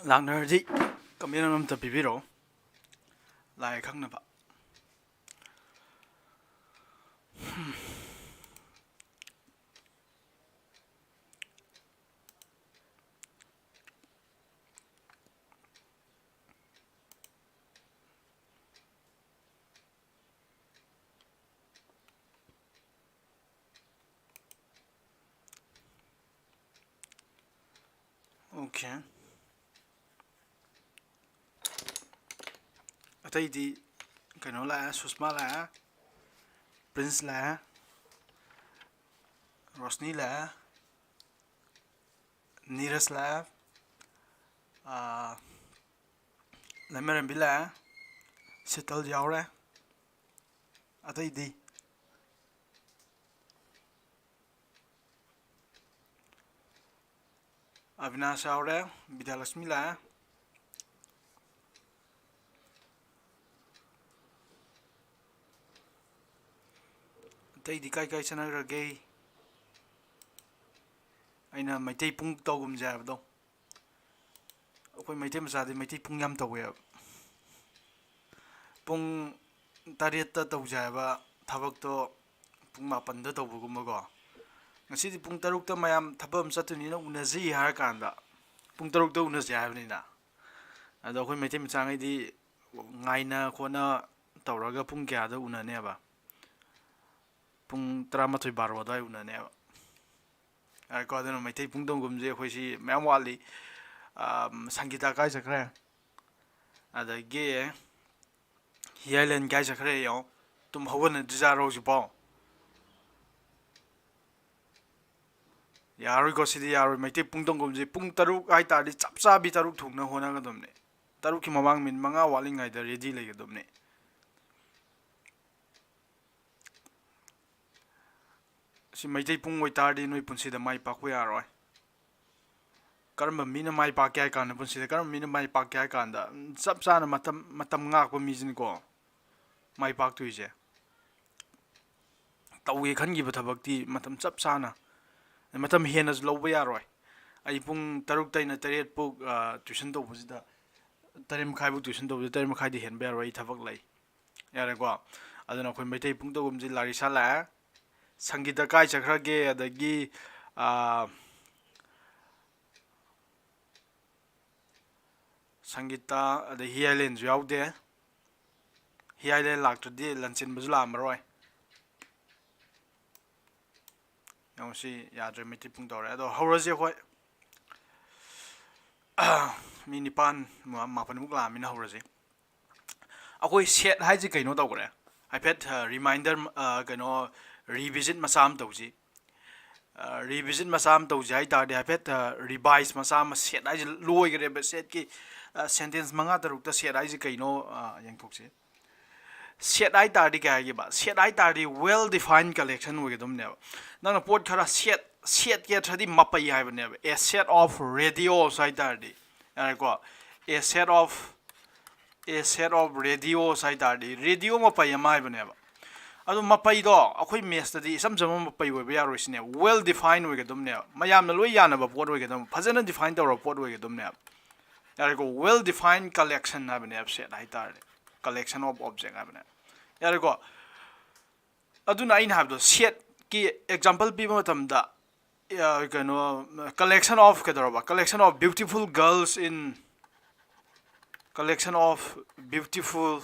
ꯂꯥꯛꯅꯔꯗꯤ ꯀꯃꯦꯟ ꯑꯃꯇ ꯄꯤꯕꯤꯔꯛꯑꯣ ꯂꯥꯏ ꯈꯪꯅꯕ ꯑꯣꯀꯦ ꯑꯇꯩꯗꯤ ꯀꯩꯅꯣ ꯂꯥꯛꯑꯦ ꯁꯨꯁꯃꯥ ꯂꯥꯛꯑꯦ ꯄ꯭ꯔꯤꯟꯁ ꯂꯥꯛꯑꯦ ꯔꯣꯁꯅꯤ ꯂꯥꯛꯑꯦ ꯅꯤꯔꯖ ꯂꯥꯛꯑꯦ ꯂꯩꯃꯔꯦꯝꯕꯤ ꯂꯥꯛꯑꯦ ꯁꯤꯇꯜ ꯌꯥꯎꯔꯦ ꯑꯇꯩꯗꯤ ꯑꯕꯤꯅꯥꯁ ꯌꯥꯎꯔꯦ ꯕꯤꯗ꯭ꯌꯥꯂꯛꯁꯃꯤ ꯂꯥꯛꯑꯦ ꯑꯇꯩꯗꯤ ꯀꯥꯏ ꯀꯥꯏ ꯆꯠꯅꯈ꯭ꯔꯒꯦ ꯑꯩꯅ ꯃꯩꯇꯩ ꯄꯨꯡ ꯇꯧꯒꯨꯝꯁꯦ ꯍꯥꯏꯕꯗꯣ ꯑꯩꯈꯣꯏ ꯃꯩꯇꯩ ꯃꯆꯥꯗꯤ ꯃꯩꯇꯩ ꯄꯨꯡ ꯌꯥꯝ ꯇꯧꯋꯦꯕ ꯄꯨꯡ 7ꯇ ꯇꯧꯁꯦ ꯍꯥꯏꯕ ꯊꯕꯛꯇꯣ ꯄꯨꯡ 7ꯗ ꯇꯧꯕꯒꯨꯝꯕꯀꯣ ꯉꯁꯤꯗꯤ ꯄꯨꯡ 6ꯇ ꯃꯌꯥꯝ ꯊꯕꯛ ꯑꯃ ꯆꯠꯇꯣꯏꯅꯤꯅ ꯎꯅꯁꯤ ꯍꯥꯏꯔꯀꯥꯟꯗ ꯄꯨꯡ 6ꯇ ꯎꯅꯁꯤ ꯍꯥꯏꯕꯅꯤꯅ ꯑꯗꯣ ꯑꯩꯈꯣꯏ ꯃꯩꯇꯩ ꯃꯆꯥꯉꯩꯗꯤ ꯉꯥꯏꯅ ꯈꯣꯠꯅ ꯇꯧꯔꯒ ꯄꯨꯡ ꯀꯌꯥꯗ ꯎꯅꯅꯦꯕ ꯄꯨꯡ 11 12 ꯑꯗꯨꯋꯥꯏ ꯎꯅꯅꯦꯕ ꯌꯥꯔꯦꯀꯣ ꯑꯗꯨꯅ ꯃꯩꯇꯩ ꯄꯨꯡꯗꯣꯡꯒꯨꯝꯁꯦ ꯑꯩꯈꯣꯏꯁꯤ ꯃꯌꯥꯝ ꯋꯥꯠꯂꯤ ꯁꯪꯒꯤꯇꯥ ꯀꯥꯏ ꯆꯠꯈ꯭ꯔꯦ ꯑꯗꯒꯤ ꯍꯤꯌꯥꯏꯂꯦꯟ ꯀꯥꯏ ꯆꯠꯈ꯭ꯔꯦ ꯌꯦꯡꯉꯣ ꯇꯨꯝ ꯍꯧꯒꯠꯅꯗ꯭ꯔꯤꯖꯥꯔꯣ ꯍꯧꯖꯤꯛꯐꯥꯎ ꯌꯥꯔꯣꯏꯀꯣ ꯁꯤꯗꯤ ꯌꯥꯔꯣꯏ ꯃꯩꯇꯩ ꯄꯨꯡꯗꯣꯡꯒꯨꯝꯁꯦ ꯄꯨꯡ 6 ꯍꯥꯏꯇꯥꯔꯗꯤ ꯆꯞ ꯆꯥꯕꯤ 6 ꯊꯨꯡꯅ ꯍꯣꯠꯅꯒꯗꯕꯅꯦ 6ꯀꯤ ꯃꯃꯥꯡ ꯃꯤꯅꯤꯠ 5 ꯋꯥꯠꯂꯤꯉꯩꯗ ꯔꯦꯗꯤ ꯂꯩꯒꯗꯕꯅꯦ ꯁꯤ ꯃꯩꯇꯩ ꯄꯨꯡ ꯑꯣꯏꯇꯥꯔꯗꯤ ꯅꯣꯏ ꯄꯨꯟꯁꯤꯗ ꯃꯥꯏ ꯄꯥꯛꯄ ꯌꯥꯔꯣꯏ ꯀꯔꯝꯕ ꯃꯤꯅ ꯃꯥꯏ ꯄꯥꯛꯀꯦ ꯍꯥꯏ ꯀꯥꯟꯗ ꯄꯨꯟꯁꯤꯗ ꯀꯔꯝꯕ ꯃꯤꯅ ꯃꯥꯏ ꯄꯥꯛꯀꯦ ꯍꯥꯏ ꯀꯥꯟꯗ ꯆꯞ ꯆꯥꯅ ꯃꯇꯝ ꯉꯥꯛꯄ ꯃꯤꯁꯤꯅꯤꯀꯣ ꯃꯥꯏ ꯄꯥꯛꯇꯣꯏꯁꯦ ꯇꯧꯒꯦ ꯈꯟꯈꯤꯕ ꯊꯕꯛꯇꯤ ꯃꯇꯝ ꯆꯞ ꯆꯥꯅ ꯃꯇꯝ ꯍꯦꯟꯅꯁꯨ ꯂꯧꯕ ꯌꯥꯔꯣꯏ ꯑꯩ ꯄꯨꯡ 6ꯇꯩꯅ 8ꯐꯥꯎ ꯇ꯭ꯋꯤꯁꯟ ꯇꯧꯕꯁꯤꯗ 8:30ꯐꯥꯎ ꯇ꯭ꯋꯤꯁꯟ ꯇꯧꯕꯁꯤꯗ 8:30ꯗꯤ ꯍꯦꯟꯕ ꯌꯥꯔꯣꯏ ꯑꯩ ꯊꯕꯛ ꯂꯩ ꯌꯥꯔꯦꯀꯣ ꯑꯗꯨꯅ ꯑꯩꯈꯣꯏ ꯃꯩꯇꯩ ꯄꯨꯡꯗꯣꯡꯒꯨꯝꯁꯦ ꯂꯥꯔꯤꯁꯥ ꯂꯥꯛꯑꯦ ꯁꯪꯒꯤꯇ ꯀꯥꯏ ꯆꯠꯈ꯭ꯔꯒꯦ ꯑꯗꯒꯤ ꯁꯪꯒꯤꯇꯥ ꯑꯗꯩ ꯍꯤꯌꯥꯏꯂꯦꯟꯁꯨ ꯌꯥꯎꯗꯦ ꯍꯤꯌꯥꯏꯂꯦꯟ ꯂꯥꯛꯇ꯭ꯔꯗꯤ ꯂꯟꯆꯦꯟꯕꯁꯨ ꯂꯥꯛꯑꯝꯃꯔꯣꯏ ꯌꯦꯡꯉꯣ ꯌꯥꯗ꯭ꯔꯦ ꯃꯩꯇꯩ ꯄꯨꯡ ꯇꯧꯔꯦ ꯑꯗꯣ ꯍꯧꯔꯁꯤ ꯑꯩꯈꯣꯏ ꯃꯤ 9 10ꯃꯨꯛ ꯂꯥꯛꯑꯃꯤꯅ ꯍꯧꯔꯁꯤ ꯑꯩꯈꯣꯏ ꯁꯦꯠ ꯍꯥꯏꯁꯦ ꯀꯩꯅꯣ ꯇꯧꯈ꯭ꯔꯦ ꯍꯥꯏꯐꯦꯠ ꯔꯤꯃꯥꯏꯟꯗꯔ ꯀꯩꯅꯣ ꯔꯤꯚꯤꯖꯤꯠ ꯃꯆꯥ ꯑꯃ ꯇꯧꯁꯤ ꯔꯤꯚꯤꯖꯤꯠ ꯃꯆꯥ ꯑꯃ ꯇꯧꯁꯤ ꯍꯥꯏ ꯇꯥꯔꯗꯤ ꯍꯥꯏꯐꯦꯠ ꯔꯤꯚꯥꯏꯁ ꯃꯆꯥ ꯑꯃ ꯁꯦꯠ ꯍꯥꯏꯁꯦ ꯂꯣꯏꯈ꯭ꯔꯦꯕ ꯁꯦꯠꯀꯤ ꯁꯦꯟꯇꯦꯟꯁ 5 6ꯇ ꯁꯦꯠ ꯍꯥꯏꯁꯦ ꯀꯩꯅꯣ ꯌꯦꯡꯊꯣꯛꯁꯤ ꯁꯦꯠ ꯍꯥꯏ ꯇꯥꯔꯗꯤ ꯀꯩ ꯍꯥꯏꯒꯦꯕ ꯁꯦꯠ ꯍꯥꯏ ꯇꯥꯔꯗꯤ ꯋꯦꯜ ꯗꯤꯐꯥꯏꯟ ꯀꯂꯦꯛꯁꯟ ꯑꯣꯏꯒꯗꯕꯅꯦꯕ ꯅꯪꯅ ꯄꯣꯠ ꯈꯔ ꯁꯦꯠꯀꯦ ꯃꯄꯩ ꯍꯥꯏꯕꯅꯦꯕ ꯑꯦ ꯁꯦꯠ ꯑꯣꯐ ꯔꯦꯗꯤꯑꯣꯁ ꯍꯥꯏ ꯇꯥꯔꯗꯤ ꯌꯥꯔꯦꯀꯣ ꯑꯦ ꯁꯦꯠ ꯑꯣꯐ ꯔꯦꯗꯤꯑꯣꯁ ꯍꯥꯏ ꯇꯥꯔꯗꯤ ꯔꯦꯗꯤꯑꯣ ꯃꯄꯩ ꯑꯃ ꯍꯥꯏꯕꯅꯦꯕ ꯑꯗꯣ ꯃꯄꯩꯗꯣ ꯑꯩꯈꯣꯏ ꯃꯦꯠꯁꯇꯗꯤ ꯏꯆꯝ ꯆꯝꯕ ꯃꯄꯩ ꯑꯣꯏꯕ ꯌꯥꯔꯣꯏꯁꯤꯅꯦꯕ ꯋꯦꯜ ꯗꯤꯐꯥꯏꯟ ꯑꯣꯏꯒꯗꯕꯅꯦꯕ ꯃꯌꯥꯝꯅ ꯂꯣꯏ ꯌꯥꯅꯕ ꯄꯣꯠ ꯑꯣꯏꯒꯗꯕꯅꯦ ꯐꯖꯅ ꯗꯤꯐꯥꯏꯟ ꯇꯧꯔꯕ ꯄꯣꯠ ꯑꯣꯏꯒꯗꯕꯅꯦꯕ ꯌꯥꯔꯦꯀꯣ ꯋꯦꯜ ꯗꯤꯐꯥꯏꯟ ꯀꯂꯦꯛꯁꯟ ꯍꯥꯏꯕꯅꯦꯕ ꯁꯦꯠ ꯍꯥꯏꯇꯥꯔꯗꯤ ꯀꯂꯦꯛꯁꯟ ꯑꯣꯐ ꯑꯣꯕꯖꯦꯛ ꯍꯥꯏꯕꯅꯦ ꯌꯥꯔꯦꯀꯣ ꯑꯗꯨꯅ ꯑꯩꯅ ꯍꯥꯏꯕꯗꯣ ꯁꯦꯠꯀꯤ ꯑꯦꯛꯖꯥꯝꯄꯜ ꯄꯤꯕ ꯃꯇꯝꯗ ꯀꯩꯅꯣ ꯀꯂꯦꯛꯁꯟ ꯑꯣꯐ ꯀꯩꯗꯧꯔꯕ collection of beautiful girls in collection of beautiful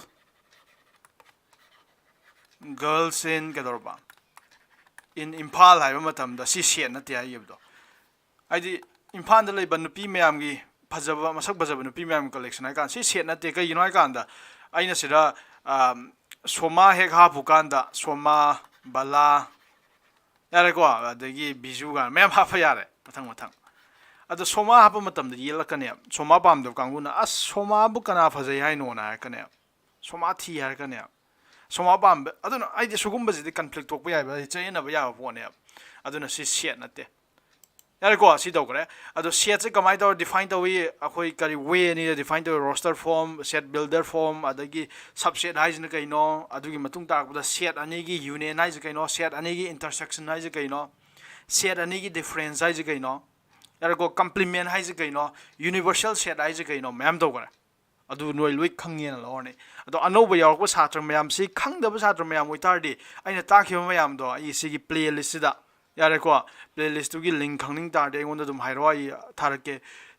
girls in ꯀꯩꯗꯧꯔꯕ in ꯏꯝꯐꯥꯜ ꯍꯥꯏꯕ ꯃꯇꯝꯗ ꯁꯤ ꯁꯦꯠ ꯅꯠꯇꯦ ꯍꯥꯏꯈꯤꯕꯗꯣ ꯍꯥꯏꯗꯤ ꯏꯝꯐꯥꯜꯗ ꯂꯩꯕ ꯅꯨꯄꯤ ꯃꯌꯥꯝꯒꯤ ꯐꯖꯕ ꯃꯁꯛ ꯐꯖꯕ ꯅꯨꯄꯤ ꯃꯌꯥꯝꯒꯤ ꯀꯂꯦꯛꯁꯟ ꯍꯥꯏ ꯀꯥꯟꯗ ꯁꯤ ꯁꯦꯠ ꯅꯠꯇꯦ ꯀꯩꯒꯤꯅꯣ ꯍꯥꯏ ꯀꯥꯟꯗ ꯑꯩꯅ ꯁꯤꯗ ꯁꯣꯃꯥ ꯍꯦꯛ ꯍꯥꯞꯄꯨ ꯀꯥꯟꯗ ꯁꯣꯃꯥ ꯕꯂꯥ ꯌꯥꯔꯦꯀꯣ ꯑꯗꯒꯤ ꯕꯤꯖꯨꯒ ꯃꯌꯥꯝ ꯍꯥꯞꯄ ꯌꯥꯔꯦ ꯃꯊꯪ ꯑꯗꯣ ꯁꯣꯃꯥ ꯍꯥꯞꯄ ꯃꯇꯝꯗ ꯌꯦꯜꯂꯛꯀꯅꯦꯕ ꯁꯣꯃꯥ ꯄꯥꯝꯗꯕ ꯀꯥꯡꯕꯨꯅ ꯑꯁ ꯁꯣꯃꯥꯕꯨ ꯀꯅꯥ ꯐꯖꯩ ꯍꯥꯏꯅꯣꯅ ꯍꯥꯏꯔꯛꯀꯅꯦꯕ ꯁꯣꯃꯥ ꯊꯤ ꯍꯥꯏꯔꯛꯀꯅꯦꯕ ꯁꯣꯃꯥ ꯄꯥꯝꯕ ꯑꯗꯨꯅ ꯑꯩꯗꯤ ꯁꯤꯒꯨꯝꯕꯁꯤꯗꯤ ꯀꯟꯐ꯭ꯂꯤꯛ ꯊꯣꯛꯄ ꯌꯥꯏꯕ ꯆꯌꯦꯠꯅꯕ ꯌꯥꯕ ꯄꯣꯠꯅꯦꯕ ꯑꯗꯨꯅ ꯁꯤ ꯁꯦꯠ ꯅꯠꯇꯦ ꯌꯥꯔꯦꯀꯣ ꯁꯤ ꯇꯧꯈ꯭ꯔꯦ ꯑꯗꯣ ꯁꯦꯠꯁꯦ ꯀꯃꯥꯏꯅ ꯇꯧꯔ ꯗꯤꯐꯥꯏꯟ ꯇꯧꯏ ꯑꯩꯈꯣꯏ ꯀꯔꯤ ꯋꯦ ꯑꯅꯤꯗ ꯗꯤꯐꯥꯏꯟ ꯇꯧꯏ roaster form set builder form ꯑꯗꯒꯤ ꯁꯕꯁꯦꯠ ꯍꯥꯏꯁꯤꯅ ꯀꯩꯅꯣ ꯑꯗꯨꯒꯤ ꯃꯇꯨꯡ ꯇꯥꯔꯛꯄꯗ ꯁꯦꯠ ꯑꯅꯤꯒꯤ ꯌꯨꯅꯤꯌꯟ ꯍꯥꯏꯁꯤ ꯀꯩꯅꯣ ꯁꯦꯠ ꯑꯅꯤꯒꯤ ꯏꯟꯇꯔꯁꯦꯛꯁꯟ ꯍꯥꯏꯁꯤ ꯀꯩꯅꯣ ꯁꯦꯠ ꯑꯅꯤꯒꯤ ꯗꯤꯐ꯭ꯔꯦꯟꯁ ꯍꯥꯏꯁꯤ ꯀꯩꯅꯣ यारको complement हाइजे कइनो universal set हाइजे कइनो मैम तो करे अदु नोय लोय खंगे न लॉने अदो अनोबो यावको छात्र मैम सि खंगदब छात्र मैम ओइतारदि आइना ताखिबो मैम दो आई सिगी प्लेलिस्ट सिदा यारेको प्लेलिस्ट तुगी लिंक खंगनिंग तारदे गोंदा दुम हाइरो आई थारके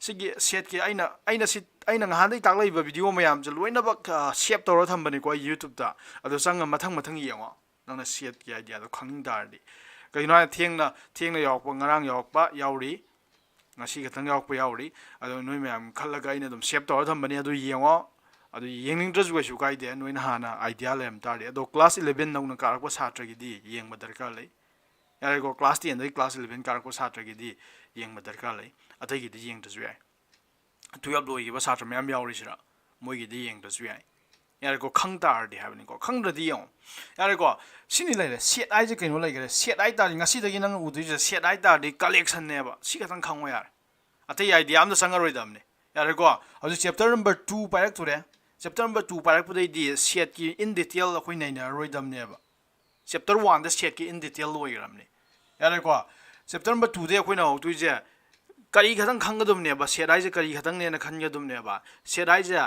सिगी सेट के आइना ngahadai taklaiba video मैम जे लोइना बक शेप तौर थंबनि को YouTube दा अदो संग मथंग मथंग येंगो नंगना सेट की आइडिया दो खंगनिंग तारदि कइनो थेंगना यावको ngarang यावकपा यावरी ngasi gatang yaukpa yauri ado noi ma'am खल्लगा इन दम शेप तौर थंबनि अदो येंगो अदो येंगनिंग ड्रेस गसु काइदे नोइना हाना आइडिया लेम तारदि अदो क्लास 11 नौना कारकपा छात्र गिदि येंगबा दरकार लै यारेको क्लास 10 दई क्लास 11 कारकपा छात्र गिदि येंगबा दरकार लै अतै गिदि येंगदसु याय 12 लोइगिबा छात्र मैम याउरिसिरा मोइगिदि येंगदसु याय यारेको खंग तारदि हाबनिको खंगद्रदि येंगो यारेको सिनि लैरे सेट आइजे कइनो लैगरे सेट आइ तारदि ngasi दगि नंग उदुइजे सेट आइ तारदि कलेक्शन नेबा सि खतंग खंगो यार अतै आइडिया आमदा संगरोइदमने यारेको हजु चैप्टर नंबर 2 पाइरक तुरे चैप्टर नंबर 2 पाइरक पुदैदि सेट की इन डिटेल अखोइ नैना रोइदमनेबा चैप्टर 1 द सेट की इन डिटेल लोइगरमने यारेको चैप्टर नंबर 2 दे अखोइना होतुइजे करी खतंग खंगदुमनेबा सेट आइजे करी खतंग नेना खनगदुमनेबा सेट आइजे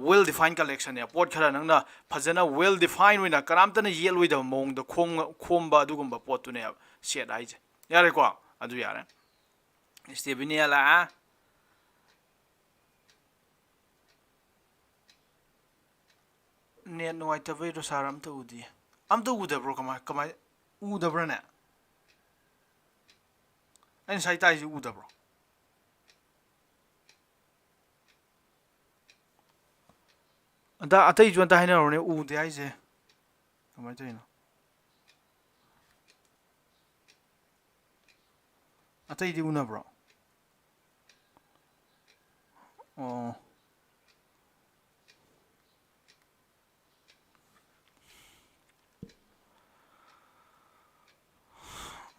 वेल डिफाइन कलेक्शन है पोट खरा नंगना फजना वेल डिफाइन होइना करामतना येल होइदा मोंग द खोमबा दुगुम्बा पोटुने सेट आइजे यारेको अदु यारे स्टेबिनियाला नेट नुवाइतबे रो सार अमता उदि अमता उदब्रो कमाय उदब्रने अइन साइताइजे उदब्रो अदा अतै जुन ता हैना रोने उदे आइजे कमाय तैनो अतै दि उनब्रो Oh.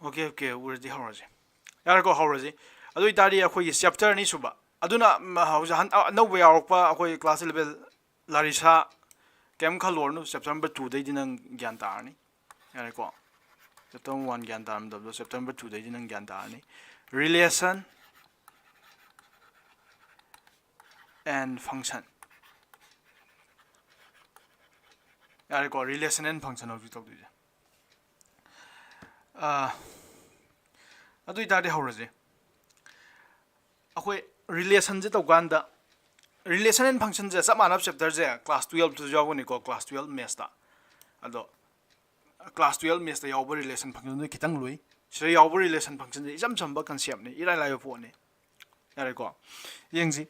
Okay, already howraji. Yarko howraji. Adu itari akhoi chapter ni suba. Aduna hauja no way aukpa akhoi class level larisa kem khalor no chapter number 2 dai dinang gyan tarni. Yarko. Chapter 1 gyan taram dabdo chapter number 2 dai dinang gyan tarni. Relation and function. Yarko relation and function of talk duje. अदु इतादि हौरजे अखोय relation जे तौगांदा relation and function जे सब मानव chapter जे class 12 तो जावनी को क्लास 12 मैथ्स ता अदो क्लास 12 मैथ्स ता यावबो रिलेशन फंक्शन ने खितंग लुई सिरे यावबो रिलेशन फंक्शन जे इजम संबा कांसेप्ट ने इराय लायो फोने यारे को येंगजी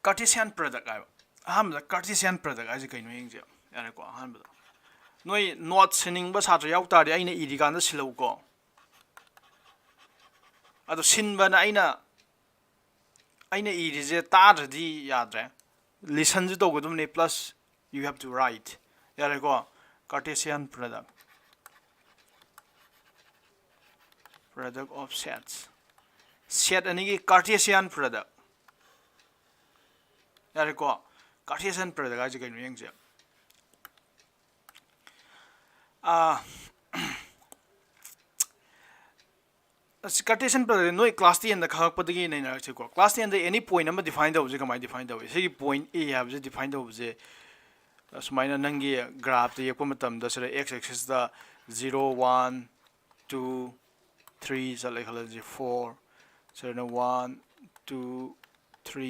कार्टेशियन प्रोडक्ट आयो हम कार्टेशियन प्रोडक्ट आजे कइनो येंगजे यारे को हम नोई नोट सिनिंग बा सात्र याव तारे आइना इरिगान सिलौ को अदो सिनबना आइना इरिजे तारदि याद्रे लिसन जे तोगदुमने plus you have to write यारे को Cartesian product of sets set अनि की कार्टेशियन प्रोडक्ट यारे को कार्टेशियन प्रोडक्ट आजे कइनो येंगजे कार्टेशियन प्रोडक्ट नोई क्लास 10 द खगपदगी नैना को क्लास 10 द एनी पॉइंट नंबर डिफाइन दउजे कमाय डिफाइन दउ से पॉइंट ए हाबजे डिफाइन दउजे सुमाइना नंगी ग्राफ द यको मतम द सरे x एक्सिस द 0 1 2 3 चले खलजे 4 सरे 1 2 3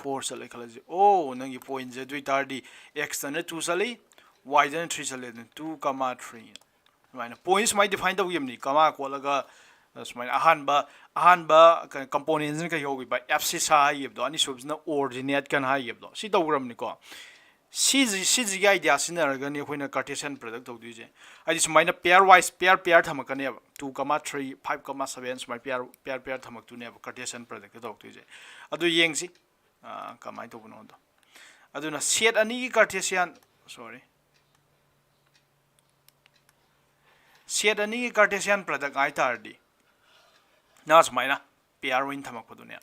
4 चले खलजे ओ नंगी पॉइंट जे दुई तारदी x द 2 चले y then 3 chale 2 comma 3 माइना points माइ define तब यमनी कमा कोलगा स्माइना अहानबा components का योगी बा abscissa हाई यबदो अनि सुबजना ordinate kan हाई यबदो सी तवरम नि को सी गा idea सिनरगा नि खोइना कार्टेशियन प्रोडक्ट तौदुजे आदि स्माइना pair wise pair थमकने 2 comma 3 5 comma 7 स्माइ pair थमकतुने कार्टेशियन प्रोडक्ट तौदुजे अदु येंगसी कमाइ तौबनो दो अदुना set ani की कार्टेशियन sorry सेट अनि कार्टेशियन प्रोडक्ट आइ तारदी ना समाइना पेयर विन थमक दुनिया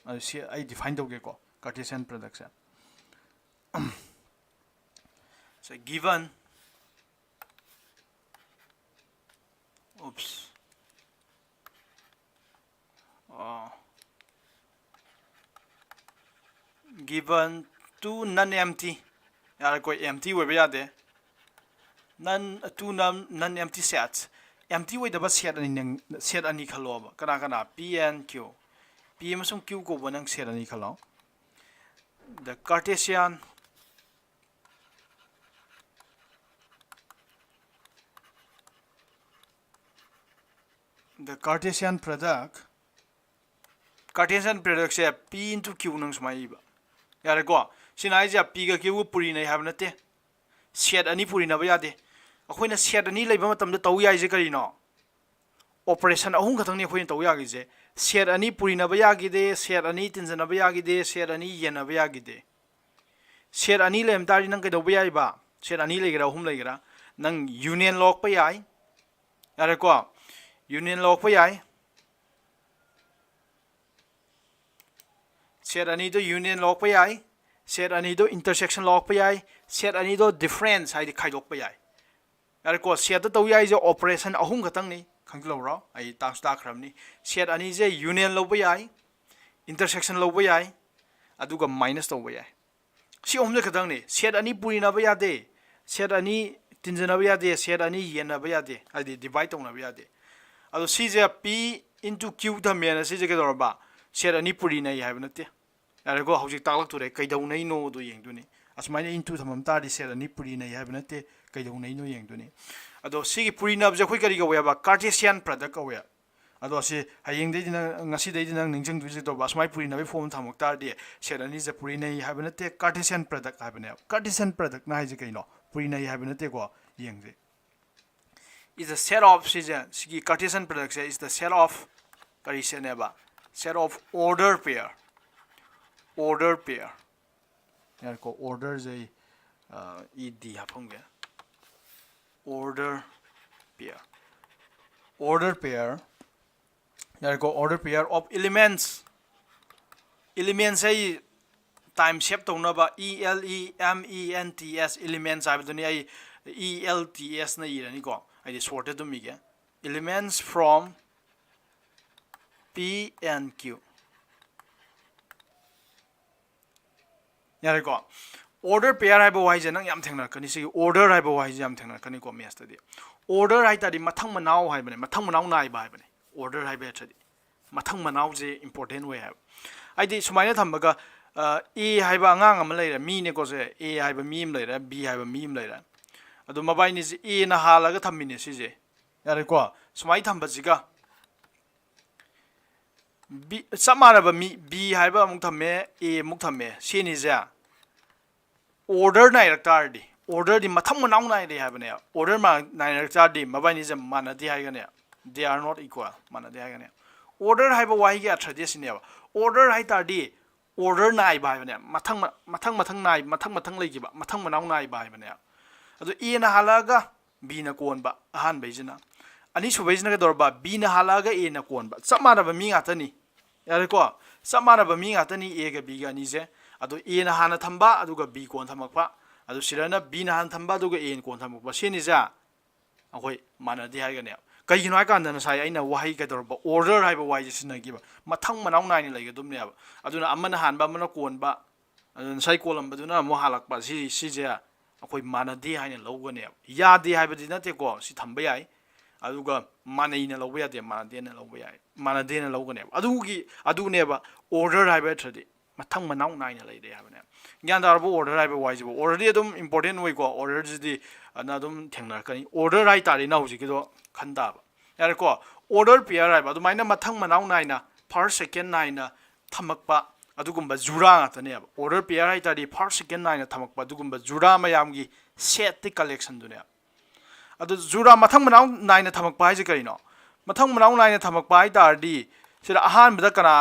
अ से आई डिफाइन दोगे को कार्टेशियन प्रोडक्ट से so given oops given two non-empty यार कोई empty हुए भी याद है non empty sets empty हुए दबा set अनि खलो अब कना p and q p अमसुंग q को बनंग set अनि खलो the Cartesian product से p into q नंग समाई बा यार को सिनाई जा p का q पूरी नहीं है बनते set अनि पूरी ना बया दे अखोइना set अनि लेबा मतम तौ याइ जे करिनो operation ahung khathang ni khoin tawya gi je set ani puri na baya gi de set ani tinja na baya gi de set ani yen na baya gi de set ani lem tari nang ke do baya ba set ani le gira hum le gira nang union lock pa yai are ko union lock pa yai set ani do union lock pa yai set ani do intersection lock pa yai set ani do difference hai di khai lok pa yai are ko set to tawya je operation ahung khathang ni खंगलो रो आई तास ता खरमनी set अनि जे union Lobo याई intersection Lobo याई अदुगा minus तो याई सी ओमले खदंग नि set अनि पुरी नबो यादे set अनि तिनजनबो यादे सेट अनि येनबो यादे आदि डिवाइड तोनबो यादे अदो सी जे p into q द मेन सी जे केदोरबा सेट अनि पुरी नै हाइब नते यारेगो हौजिक तालक तुरे कैदौ नै नो दो येंगदुनी असमाइना into थमम तादि सेट अनि पुरी नै हाइब नते कैदौ नै नो येंगदुनी अदो सिगी पुरीनब जे खोइ करी गवे बा कार्टेशियन प्रोडक्ट गवे अदो से हयेंग दे दिन ngasi दे दिन निंजंग दुजे तो बासमाइ पुरीनबे फॉर्म थामक तार दे सेरनी जे पुरीनै हाबनते कार्टेशियन प्रोडक्ट हाबने कार्टेशियन प्रोडक्ट ना हाइजे कइनो पुरीनै हाबनते को येंगजे is a set of सिगी कार्टेशियन प्रोडक्ट से is the set of करिसेनेबा set of order pair यार को order जे ed हाफंगे order pair यार को order pair of elements ay time shape तो ना elements elements आबे दुनिया elts ना इरनी को आई sorted तो मिगे elements from p and q यार को order pair है वो वाइज नंग याम थेंगना कनी से order है वो वाइज याम थेंगना कनी को मेस तदी order है तादी मथंग मनाव है बने मथंग मनाव नाइ बा है बने order है बे तदी मथंग मनाव जे important वे है आइदि सुमाइना थंबगा a है बा अंगांग अम लेरा मी ने को से a है बा मी म लेरा b है बा मी म लेरा अदो मबाइ नि जे a ना हालागा थम्मिने सिजे यारे को सुमाइ थंबा जिगा b समारा बा मी b है बा मुक थम्मे a मुक थम्मे सिनि जे order नाइ रक्तारदी order di mathang manaw nai de habane order ma nai rक्तारदी मबाइ नि जे मानदि हाइगने they are not equal मानदि हाइगने order हाइबा वाइ गे tradition ने order हाइ तारदी order नाइ बा habane mathang नाइ mathang लेगिबा mathang manaw नाइ बा habane अदो a ना हालागा b ना कोनबा अहान बैजना अनि सुबैजना के दरबा b ना हालागा a ना कोनबा समानबा मी गातनी यारे को समानबा मी गातनी a गा b गा नि जे अदो a ना हाना थंबा अदुगा b कोन थमकपा अदो सिरना b ना हान थंबा अदुगा a कोन थमकपा सेनि जा अखोइ मानदि हाइगने कहिनो हाइ कांदना साइ आइना वाहि के दरबा order हाइबा वाइ जिसना गिबा मथंग मनाव नाइनि लैगे दुमने अब अदुना अमना हानबा अमना कोनबा अदुना साइ कोलम बदुना मो हालकपा सि जे अखोइ मानदि हाइने लौगने यादि हाइबदि नतेको सि थंबा याइ अदुगा मानैना लौबा यादे मानदेना लौबा याइ मानदेना लौगने अदुनेबा order हाइबा थदि मथंग मनाव नाइना लैदे हाबने ज्ञान दारबो order हाइबा वाइजबो order दि अदुम important वे को order जदि ना अदुम थेंगना कनि order हाइ तारि ना हुजिकिदो खंदाबा यारे को order pair हाइबा अदुमाइना मथंग मनाव नाइना first second नाइना थमकपा अदुगुम्बा जुरा गातनेबा order pair हाइ तारि first second नाइना थमकपा अदुगुम्बा जुरा मयामगी set ति collection दुने अदु जुरा मथंग मनाव नाइना थमकपा हाइजे करिनो मथंग मनाव नाइना थमकपा हाइ तारदि सिरा अहान बदा कना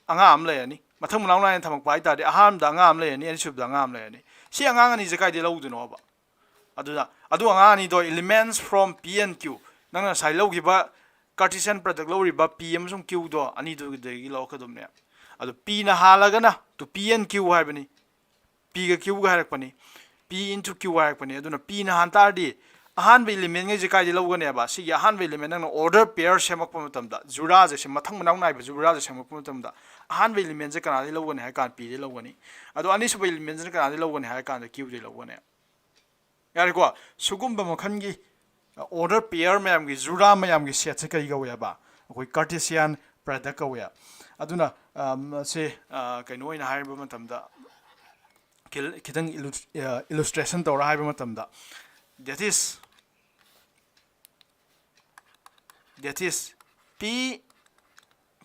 अंगा आम लेयानी मथंग मनाव नाइना थमकपा हाइ तारदि अहान दा अंगा आम लेयानी अनि सुब दा अंगा आम लेयानी सि अंगा अनि जे काइदे लौदुनोबा अदु अंगा अनि दो elements from p and q नंगना साइ लौगिबा कार्टेशियन प्रोडक्ट लौरिबा p अमसुम q दो अनि दो देगी लौकदुमने अदु p ना हालागना तो p and q हाइबनी p गा q गा हारकपनी p into q हारकपनी अदुना p ना हान तारदि ahan be element ngai je kai de logane ba si ya ahan be element nang order pair semak pa matam da jura je se mathang manang nai ba jura je semak pa matam da ahan be element je kana de logane ha kan p de logane ado ani su be element je kana de logane ha kan da q de logane yare ko sugum ba makhan gi order pair mayam gi jura mayam gi set se kai ga ya ba koi cartesian product ka ya aduna se kai no ina hai ba matam da kitang illustration to ra hai ba matam da that is P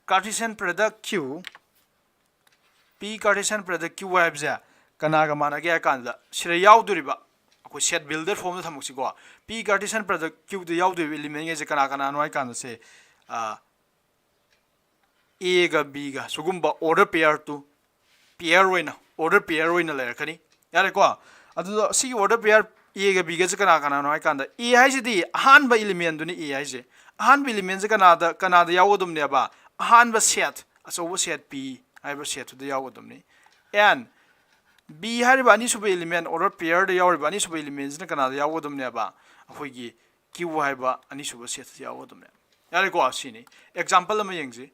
Cartesian product Q P Cartesian product Q habja kana ga mana ga kan da sira yauduriba ko set builder form da thamuksi ko P Cartesian product Q da yauduri element ge kana kana no ai kan se A ga B ga sugumba order pair to pair oina order pair oina le rakani yare ko adu si order pair A ga B ga kana kana no ai kan da A hai si di han ba element duni A hai se han ba element kana da yaudum ne ba han ba set so set P hai ba set da yaudum ni and B hari ba ni sub element order pair da yauri ba ni sub elements na kana da yaudum ne ba akhoi gi Q hai ba ani sub set yaudum ne yare ko asini example ma yengji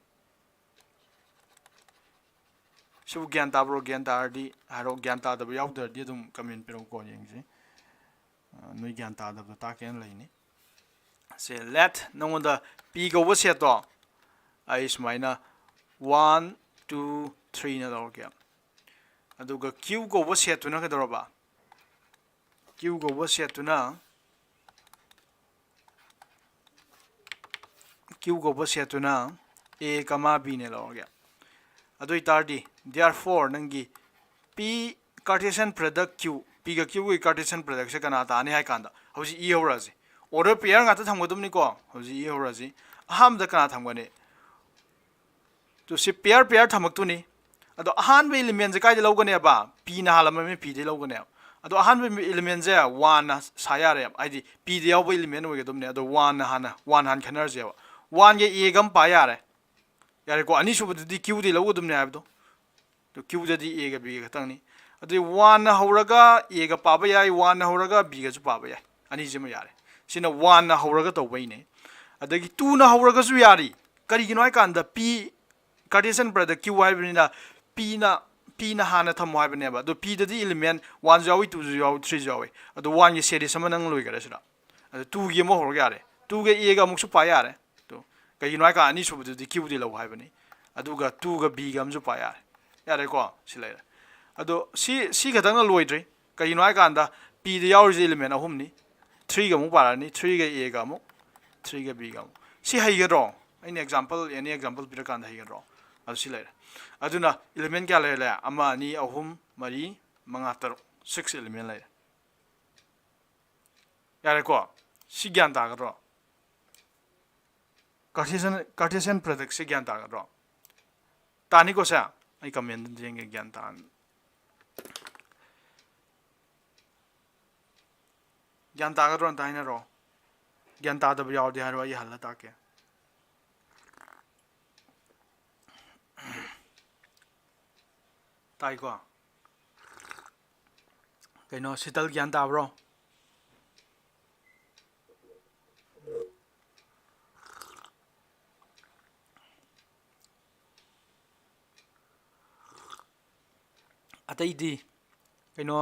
sub gyan ta bro gyan ta di haro gyan ta da yaudar di dum comment pero ko yengji noi gyan ta da ta ken lai ni say let no the P go was set to is minus 1 2 3 na dor gya aduga Q go was set to na ka dor ba Q go was set to na Q go was set to na A comma B ne dor gya adu itardi therefore nangi P Cartesian product Q P ga Q Cartesian product se kana ta ne hai kanda hoji E horaji order pair nga ta thamgodum ni ko hoji E horaji aham da kana thamgane to si pair thamak tu ni ado ahan be element je kai de logane ba P na halama me P de logane ado ahan be element je 1 na sayare id P de yaw be element we gedum ne ado 1 na hana 1 han khanar je 1 ge E gam pa yare yare ko ani su di Q de logodum ne abdo to Q de di A ga B ga tang ni ado 1 na horaga A ga pa ba yai 1 na horaga B ga ju pa ba yai ani je ma yare sina 1 na horaga to bai ne adagi 2 na horaga su yari kari gi noi kan da P Cartesian product Q hai bina P na hana tham hai bane ba do P da di element 1 jawi 2 jawi 3 jawi ado 1 ge series sama nang loi gara sira ado 2 ge mo horaga yare 2 ge A ga muk su pa yare to kai gi noi ka ani su bu di Q di lo hai bane adu ga 2 ga B ga am su pa yare ko silai ado si ga dang na loi dre kai gi noi kan da P da yawi element ahum ni 3 ga mu parani 3 ga A ga mu 3 ga B ga mu si hai ga ro any example bira kan da hai ga ro adu si lai aduna element kya lai la ama ni ahum mari manga tar 6 element lai yare ko si gyan ta ga ro Cartesian product si gyan ta ga ro tani ko sa ai comment denge gyan ta gyan ta ga ro ta ina ro gyan ta da yaw de har wa yi hal ta ke tai ko kai no sital gyan ta bro atai di kai no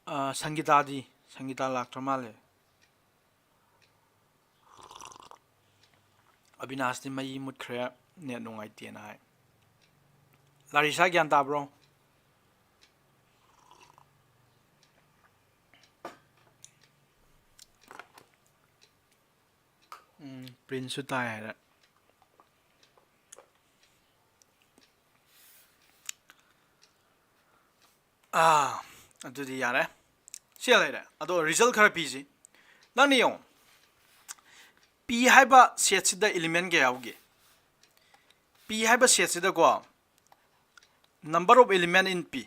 Sangeeta लाक्टर माले अविनाश ने मई मुठ्रे ने नुंगाइते ना है Larissa ज्ञान ताब्रो Prince सुता है अदुदी यारे से लेरे अदो रिजल्ट खरा पीजी ननियो P हाइबा सेट सिदा एलिमेंट के आउगे P हाइबा सेट सिदा को number of element in P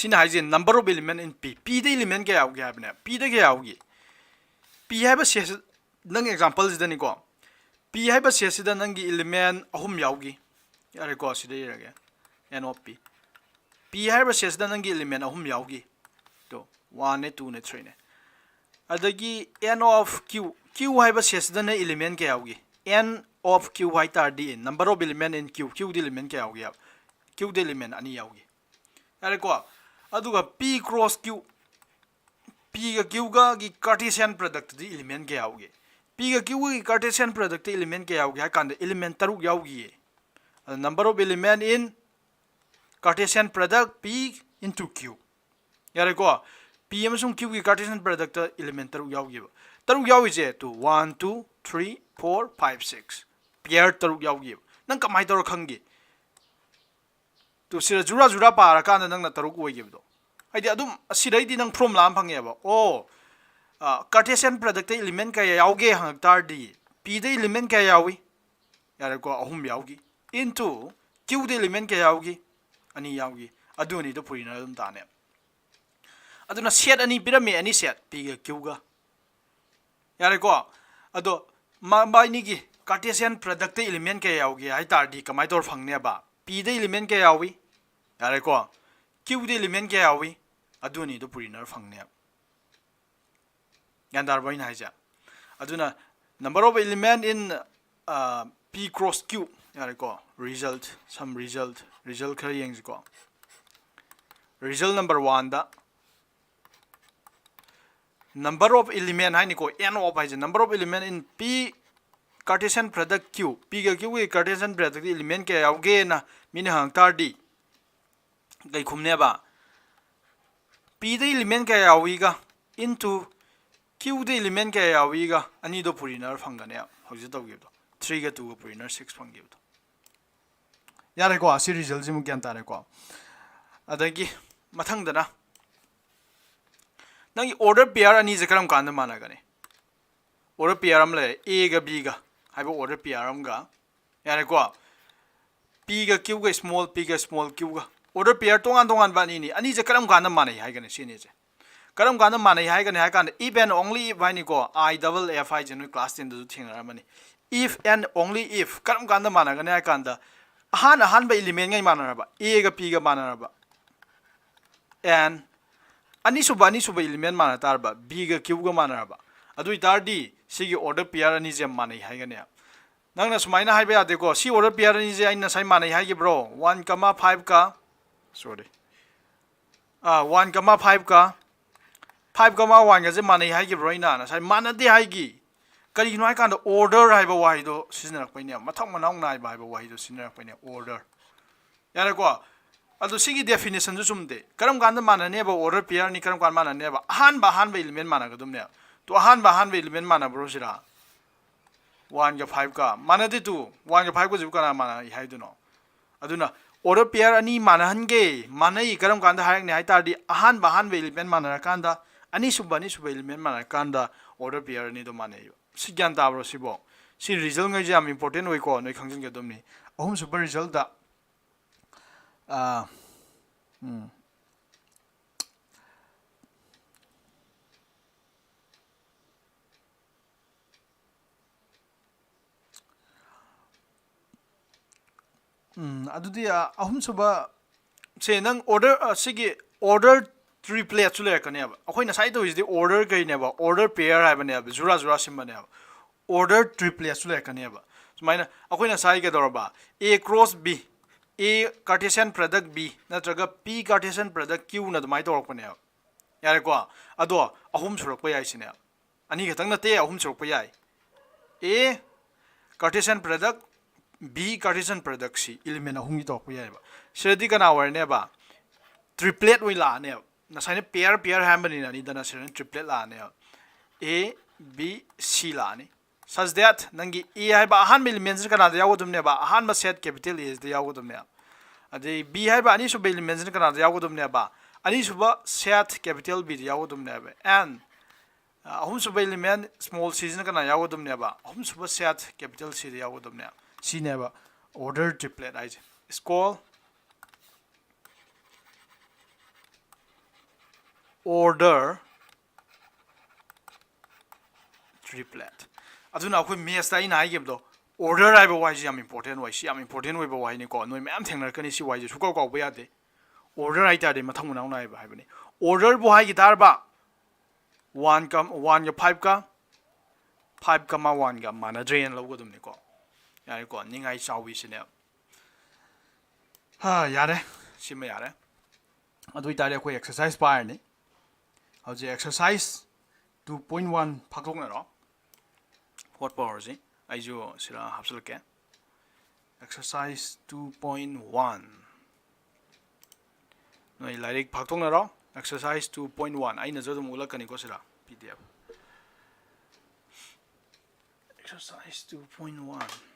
सिना हाइजे number of element in P दे एलिमेंट के आउगे हाबने P दे के आउगे P हाइबा सेट नंग एग्जांपल सिदा निको P हाइबा सेट सिदा नंगी एलिमेंट अहुम याउगे यारे को सिदा यरगे N of P P haiba set da nangi element ahum yaugi to 1 ne 2 ne 3 ne adagi n of q haiba set da na element ke yaugi n of q hai tar di number of element in q the element ke yaugi q the element ani yaugi yare ko aduga p cross q p ga q ga gi Cartesian product di element ke yaugi p ga q gi Cartesian product di element ke yaugi ha kan element taruk yaugi number of element in Cartesian product p into q yare ko p amasung q gi Cartesian product element taruk yaugi je to 1 2 3 4 5 6 pair taruk yaugi nang kamai tor khangi to sira jura para kan nang na taruk oi gibdo aidi adum sirai di nang from lam phange ba o Cartesian product element ka yauge hang tar di p the element ka yawi yare ko ahum yaugi into q the element ka yaugi ani yaugi aduni do purina dum tane aduna set ani pirame ani set p ga q ga yare ko ado ma ni gi Cartesian product element ka yaugi ai tar di kamai tor phangne ba p the element ka yawi yare ko q the element ka yawi aduni do purina phangne yandar boy na ja aduna number of element in p cross q yare ko result khar yeng ko result number 1 da number of element hai ni ko n of hai number of element in p Cartesian product q p ga q Cartesian product element ke yauge na min hang tar di gai khumne ba p the element ke yawi ga into q the element ke yawi ga ani do puriner phangane hoji to gi do 3 ga 2 ga puriner 6 phanggi do yare ko asi result jimu kyan tare ko adagi mathang dana nangi order pair ani je karam kan mana gane order pair am le a ga b ga haibo order pair am ga yare ko p ga q ga small p ga small q ga order pair tongan ba ni ani je karam kan mana hai gane sini je karam kan mana hai gane hai kan if and only if hai ni ko I double f I jenu class 10 du thingara mani if and only if karam kan mana gane hai kan da ahan ba element ngai mana ba a ga p ga mana ba and ani suba element mana tar ba b ga q ga mana ba adu itar di sigi order pair ani je mana hai gane nang na sumaina hai ba ya de ko si order pair ani je aina sai mana hai gi bro 1,5 ka sorry 1,5 ka 5,1 ga je mana hai gi bro ina na sai mana de hai gi kari no hai kan order hai ba wai do sinar pai ne mathang manang nai ba ba wai do sinar pai ne order yare ko adu sigi definition ju sumde karam kan mana ne ba order pair ni karam kan mana ne ba han ba element mana ga dum ne to han ba element mana bro sira 1 ga 5 ka mana de tu 1 ga 5 ko ju kana mana hai du no aduna order pair ani mana hange mana I karam kan da hai ne hai tar di han ba element mana kan da ani suba element mana kan da order pair ni do mana yo si gyan ta bro si bo si result ngai jam important oi ko noi khangjin ga dum ni ahum super result da adudi ahum suba se nang order sigi order triplet chu le ka ne ba akhoi na sai to is the order kai ne ba order pair hai ba ne ba jura sim ba ne ba order triplet chu le ka ne ba sumaina akhoi na sai ga dor ba a cross b a Cartesian product b natraga p Cartesian product q na dumai torok pa ne yare ko ado ahum surok pa yai sine ani khatang na te ahum surok pa yai a Cartesian product b Cartesian product c element ahum gi tok pa yai ba sedi kana war ne ba triplet wi la ne na sai ne pair ham bani na ni dana sir triplet la ne a b c la ni such that nangi e hai ba han elements kana da yawo dum ne ba han ma set capital is da yawo dum ne ade b hai ba ani su elements kana da yawo dum ne ba ani su ba set capital b da yawo dum ne ba and ahum su element small c kana yawo dum ne ba ahum su ba set capital c da yawo dum ne c ne ba order triplet ai is called order triplet aduna akhoi maths ta ina haigem do order ai ba wai ji am important wai si am important wai ba wai ni ko noi ma'am thengnar kani si wai ji sukau kau ba ya de order hai ta de mathang munau nai ba hai bani order bu hai gi tar ba 1 ga 5 ka 5 ka ma 1 ga mana drain lo go dum ni ko yare ko ningai chaw wi sine ha yare sima yare adui tare ko exercise pa ni hauji exercise 2.1 phakok na ro what power ji ai jo sira hapsul ke exercise 2.1 noi lairik phakok na ro exercise 2.1 ai na jo dum ulak kani ko sira pdf exercise 2.1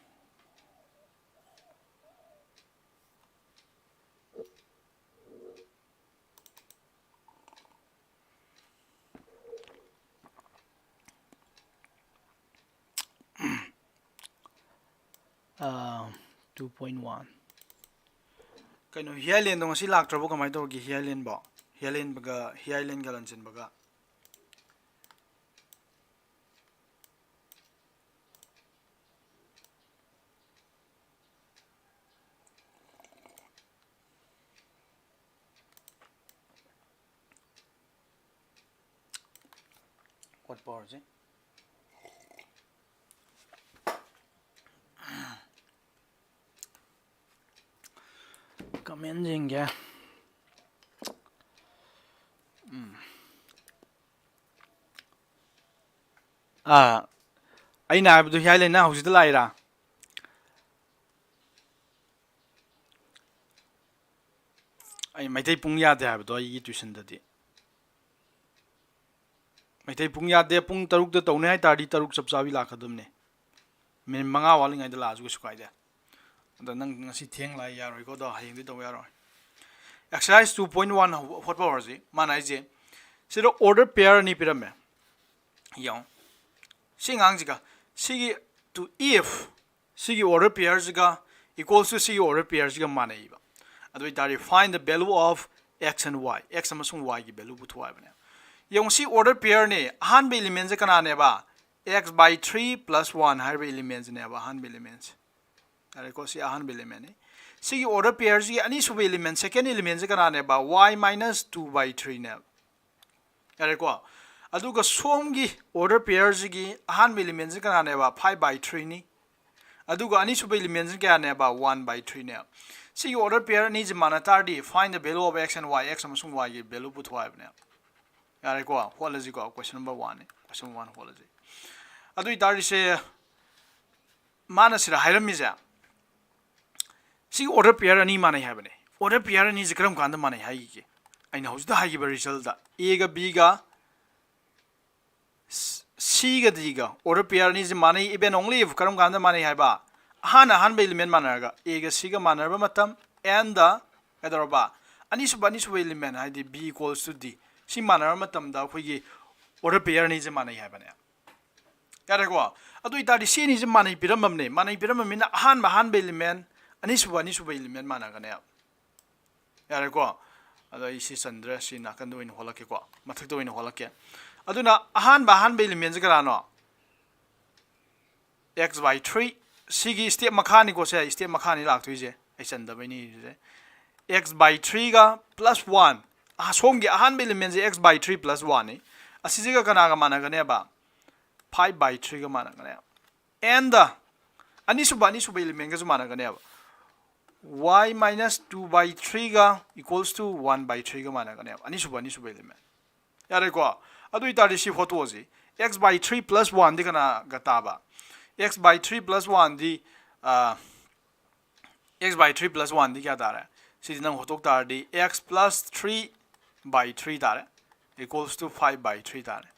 2.1 kano highland dong si lak trabo kamai to gi highland baga highland galan chen baga what power ji comment jinge aina abdu highland na hausi da laira ai maitai pung ya de habdo ai tuition da di maitai pung ya de pung taruk da tawne hai tari taruk chap chawi la khadum ne min manga wali ngai da la ju su kai da da nang ngasi theng lai ya roi ko da hayeng di taw ya roi exercise 2.1 what power ji manai je siro order pair ni pirame yong singang jiga sigi to if sigi order pair jiga equals to sigi order pair jiga manai ba adoi tari find the value of x and y x amasung y gi value bu thuai bane yong si order pair ni han be element je kana ne ba x by 3 plus 1 har be element ne ba han be element are ko si han be element ni sigi order pair ji ani sub element second element je kana ne ba y minus 2 by 3 ne are ko aduga som gi order pair ji gi han be element je kana ne ba 5 by 3 ni aduga ani sub element je kana ne ba 1 by 3 ne see order pair needs manatardi find the value of x and y x amasung y gi value put wa bne yare ko hology ko question number 1 question 1 hology adui tari se manasira hairam mi ja see order pair ani manai ha bne order pair ani je kram kanda manai hai gi aina hojda hai gi result da a ga b ga c ga d ga order pair ani je manai even only if kram kanda manai hai ba han be element managa a ga c ga manarba matam and the edorba ani su element hai b equals to d si manarba matam da khoi gi order pair ni je manai hai bane yare ko adu itadi c ni je manai piramam ne manai piramam na han be element ani su element managa ne yare ko adu isi sandra si na kan do in holake ko mathak do in holake aduna han be element je kara no x by 3 sigi step makhani ko se step makhani lak tui je ai chan da bani je x by 3 ga plus 1 som gi ahan element je x by 3 plus 1 ni asi je ga kana ga mana ga ne ba 5 by 3 ga mana ga ne and the ani su element ga mana ga ne ba y minus 2 by 3 ga equals to 1 by 3 ga mana ga ne ani su element yare ko adu itari si photo ji x by 3 plus 1 di kana ga ta ba x by 3 plus 1 di x by 3 plus 1 di kya ta hai si nang hotok tar di x plus 3 by 3 ta hai equals to 5 by 3 ta hai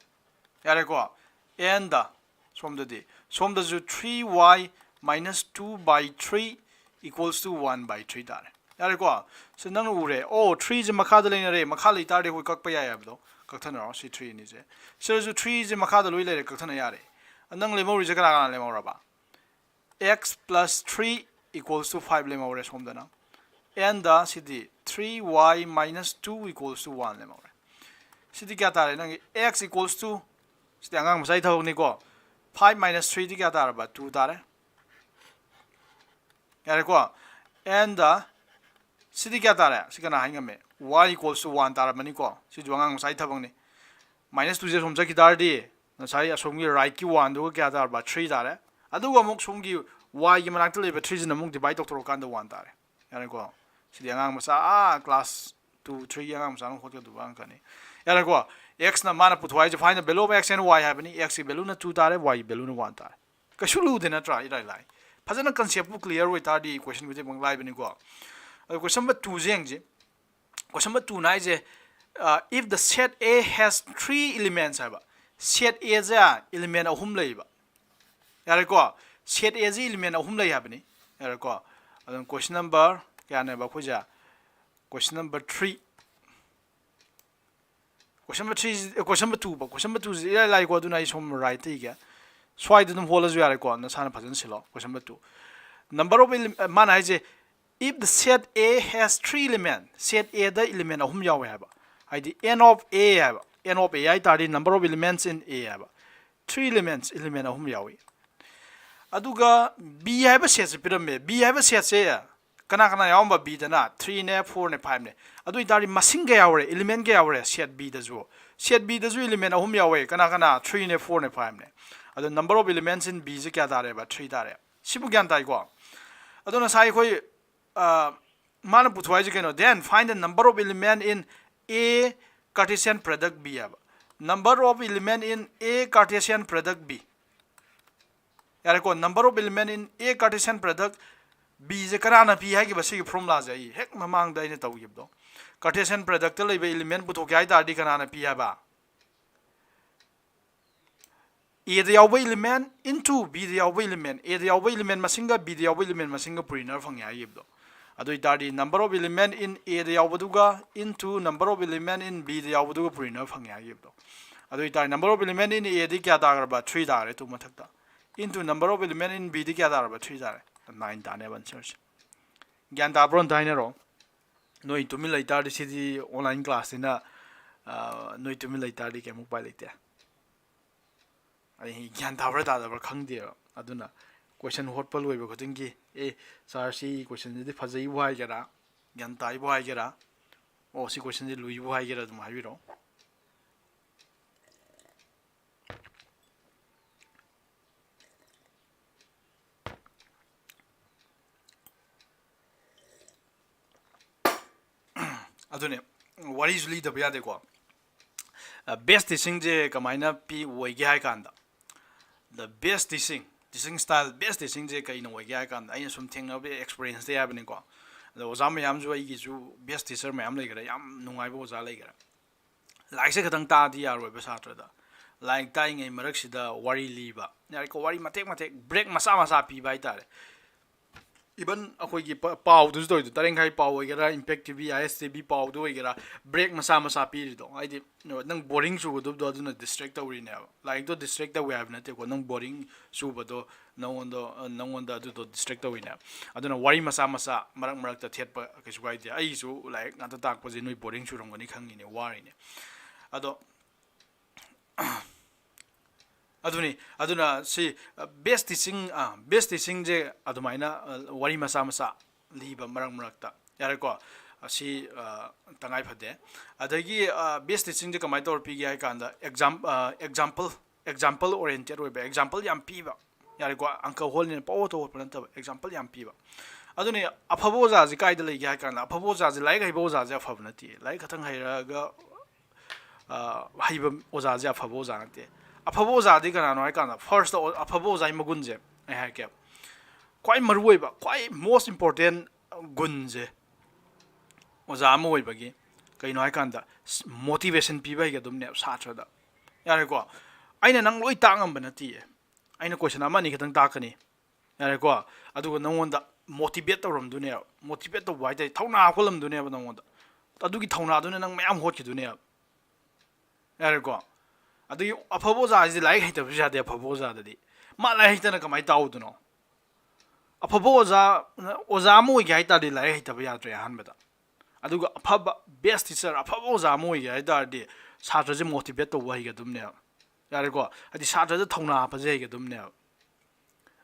yare ko and the som da 3y minus 2 by 3 equals to 1 by 3 ta hai yare ko si nang ure oh 3 je makha da leina re makha lai tar de hoi kak pa ya ya bdo kak thana ro si 3 ni je so 3 je makha da loi le kak thana ya re nang lemo ri je kana lemo ra ba x plus 3 equals to 5 lemo re som da na and the cd 3y minus 2 equals to 1 lemo re cd kya ta re nang x equals to cd angang masai thok ni ko 5 minus 3 di kya ta ra ba 2 ta re yare ko and the Sidi kya tare sikana hainga me y equals to 1 tara mani ko si juang ang sai thabang ni minus 2 je somja ki dar di na sai asomgi right ki 1 do kya tar ba 3 tare adu ga muk somgi y gi manak le ba 3 jin muk divide tok kan da 1 tare yani ko si ang masa class 2 3 ang masa no khot du bang kani yani ko x na mana puthwai je find the below x and y have ni x value na 2 tare y value na 1 tare ka shulu de na try lai phajana concept bu clear wi tar di equation bi bang lai bani ko question number 2 jeng ji question number 2 nai je if the set A has 3 elements haba set A ja element ahum leiba yare ko set A ji element ahum lei habani yare ko adon question number kya ne ba khoja question number 3 question number 3 question number 2 ba question number 2 ji lai ko duna isom right ti ga swai dum hola ju yare ko na sana phajan silo question number 2 number of man ai je if the set A has 3 elements, set A the element ahum yawe haba. ID n of A haba. N of A I tari number of elements in A haba. 3 elements element ahum yawe. Aduga B haba set se piramme. B haba set se ya. Kana yawamba B dana 3 ne 4 ne 5 ne. Adu tari masing ga yawe element ga yawe set B da zo. Set B da zo element ahum yawe kana 3 ne 4 ne 5 ne. Adu number of elements in B je kya tare ba 3 tare. Sibu gyan tai ko. Adu na sai khoi mana puthwai je keno then find the number of element in A Cartesian product B aba number of element in A Cartesian product B yare ko number of element in A Cartesian product B je karana p hai ki basi formula jai hek mamang da ine tawgib do Cartesian product le be element puthok ai ta di karana p aba A the yaw element into B the yaw element A the yaw element masinga B the yaw element masinga puriner phang ya yib do adu itadi number of element in A the yawduga into number of element in B the yawduga purina phangya yibdo adu itadi number of element in A the kya dagar ba 3 dare tu mathakta into number of element in B the kya dagar ba 3 dare 9 dane ban search gyan da bron dine ro noi tu mi laita di sidi online class ina noi tu mi laita di kemuk pai lete ai gyan da bra da khang de aduna question hot pal hoiba khotingi sir si question ji phajai bhai gera gyan tai bhai gera o si question ji lui bhai gera dum habi ro adune what is lead the de ko best teaching je kamaina p woi ge hai kanda the best teaching style best teaching je kai no wai ge kan ai sum thing no experience de abni ko the oza me yam ju ai gi ju best teacher me am lai gara yam nungai bo oza lai gara like se khadang ta di yar ba satra da like tai ngai marak sida wari liba yar ko wari matek break masa pi bai tare even akoi gi pau du do tareng khai pau gara impact tv istb pau do gara break masa pi do ai di nang boring su do do na distract awri ne like do distract we have na te ko nang boring su ba do nang on da do distract awri ne aduna wari masa marak ta thet pa ke su gai dia ai su like na ta tak pa je noi boring su rong ni khang ni ne wari ne ado aduna si best teaching je adumaina wari masa liba marak ta yare ko asi tangai phade adagi best teaching je kamai tor pi gi ai kanda example oriented we example yam pi ba yare ko anka hol ni paw to plan ta example yam pi ba aduni aphabo za ji kai da lai gi ai kanda aphabo za ji lai gai bo za ja phab na ti lai khathang haira ga haiba oza ja aphabo za na te aphabo za di kana no ai kana first aphabo za magun je ai ha ke kwai marwoi ba kwai most important gun je oza ma oi bagi kai no ai kanda motivation pi bai ga dum ne satra da yare ko aina nang loi tangam ba na ti aina question ama ni khitang ta kani yare ko adu ko nang da motivate tawram du ne motivate to wai dai thawna kholam du ne ba nang da adu gi thawna du ne nang mayam hot ki du ne yare ko adu aphabo za ji lai haita bisa de aphabo za da di ma lai haita na kamai taw du no aphabo za oza mo gi haita de lai haita ba ya tre han ba da adu ga aphaba best teacher aphabo za mo gi haita de satra je motivate to wai ga dum ne yare ko adi satra je thawna pa je ga dum ne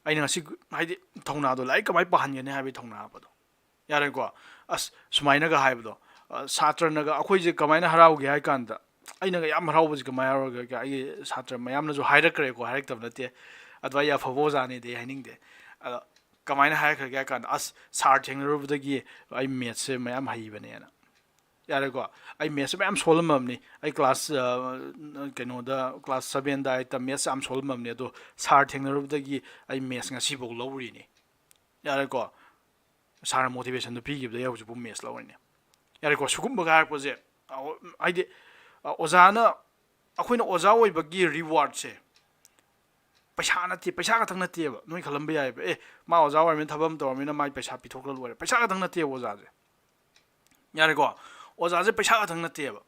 ai na si haidi thawna do lai kamai pa han ge ne ha bi thawna pa do yare ko ꯑꯁ ꯁꯨꯃꯥꯏꯅꯒ ꯍꯥꯏꯕꯗꯣ ꯁꯥꯇ꯭ꯔꯅꯒ ꯑꯩꯈꯣꯏꯁꯦ ꯀꯃꯥꯏꯅ ꯍꯔꯥꯎꯒꯦ ꯍꯥꯏ ꯀꯥꯟꯗ ꯑꯩꯅꯒ ꯌꯥꯝ ꯍꯔꯥꯎꯕꯁꯤ ꯀꯃꯥꯏꯅ ꯍꯔꯥꯎꯒꯦ ꯑꯩꯒꯤ ꯁꯥꯇ꯭ꯔ ꯃꯌꯥꯝꯅꯁꯨ ꯍꯥꯏꯔꯛꯈ꯭ꯔꯦꯀꯣ ꯍꯥꯏꯔꯛꯇꯕ ꯅꯠꯇꯦ ꯑꯗꯣ ꯑꯩ ꯑꯐꯕ ꯑꯣꯖꯥꯅꯤꯗꯤ ꯍꯥꯏꯅꯤꯡꯗꯦ ꯑꯗꯣ ꯀꯃꯥꯏꯅ ꯍꯥꯏꯔꯛꯈ꯭ꯔꯒꯦ ꯍꯥꯏ ꯀꯥꯟꯗ ꯑꯁ ꯁꯥꯔ ꯊꯦꯡꯅꯔꯨꯕꯗꯒꯤ ꯑꯩ ꯃꯦꯠꯁꯦ ꯃꯌꯥꯝ ꯍꯩꯕꯅꯦꯅ ꯌꯥꯔꯦꯀꯣ ꯑꯩ ꯃꯦꯠꯁꯦ ꯃꯌꯥꯝ ꯁꯣꯜꯂꯝꯃꯕꯅꯤ ꯑꯩ ꯀ꯭ꯂꯥꯁ ꯀꯩꯅꯣꯗ ꯀ꯭ꯂꯥꯁ 7ꯗ ꯑꯩ ꯃꯦꯠꯁ ꯌꯥꯝ ꯁꯣꯜꯂꯝꯃꯕꯅꯤ ꯑꯗꯣ ꯁꯥꯔ ꯊꯦꯡꯅꯔꯨꯕꯗꯒꯤ ꯑꯩ ꯃꯦꯠꯁ ꯉꯁꯤꯐꯥꯎ ꯂꯧꯔꯤꯅꯤ ꯌꯥꯔꯦꯀꯣ ꯁꯥꯔꯅ ꯃꯣꯇꯤꯚꯦꯁꯟꯗꯣ ꯄꯤꯈꯤꯕꯗꯒꯤ ꯍꯧꯖꯤꯛꯐꯥꯎ ꯃꯦꯠꯁ ꯂꯧꯔꯤꯅꯤ ꯌꯥꯔꯦꯀꯣ ꯁꯤꯒꯨꯝꯕꯒ ꯍꯥꯏꯔꯛꯄꯁꯦ ꯍꯥꯏꯗꯤ ꯑꯣꯖꯥꯅ ꯑꯩꯈꯣꯏꯅ ꯑꯣꯖꯥ ꯑꯣꯏꯕꯒꯤ ꯔꯤꯋꯥꯔꯗꯁꯦ ꯄꯩꯁꯥ ꯅꯠꯇꯦ ꯄꯩꯁꯥ ꯈꯛꯇꯪ ꯅꯠꯇꯦꯕ ꯅꯣꯏ ꯈꯜꯂꯝꯕ ꯌꯥꯏꯕ ꯃꯥ ꯑꯣꯖꯥ ꯑꯣꯏꯔꯕꯅꯤꯅ ꯊꯕꯛ ꯑꯃ ꯇꯧꯔꯕꯅꯤꯅ ꯃꯥꯒꯤ ꯄꯩꯁꯥ ꯄꯤꯊꯣꯛꯈ꯭ꯔ ꯂꯣꯏꯔꯦ ꯄꯩꯁꯥ ꯈꯛꯇꯪ ꯅꯠꯇꯦꯕ ꯑꯣꯖꯥꯁꯦ ꯌꯥꯔꯦꯀꯣ ꯑꯣꯖꯥꯁꯦ ꯄꯩꯁꯥ ꯈꯛꯇꯪ ꯅꯠꯇꯦꯕ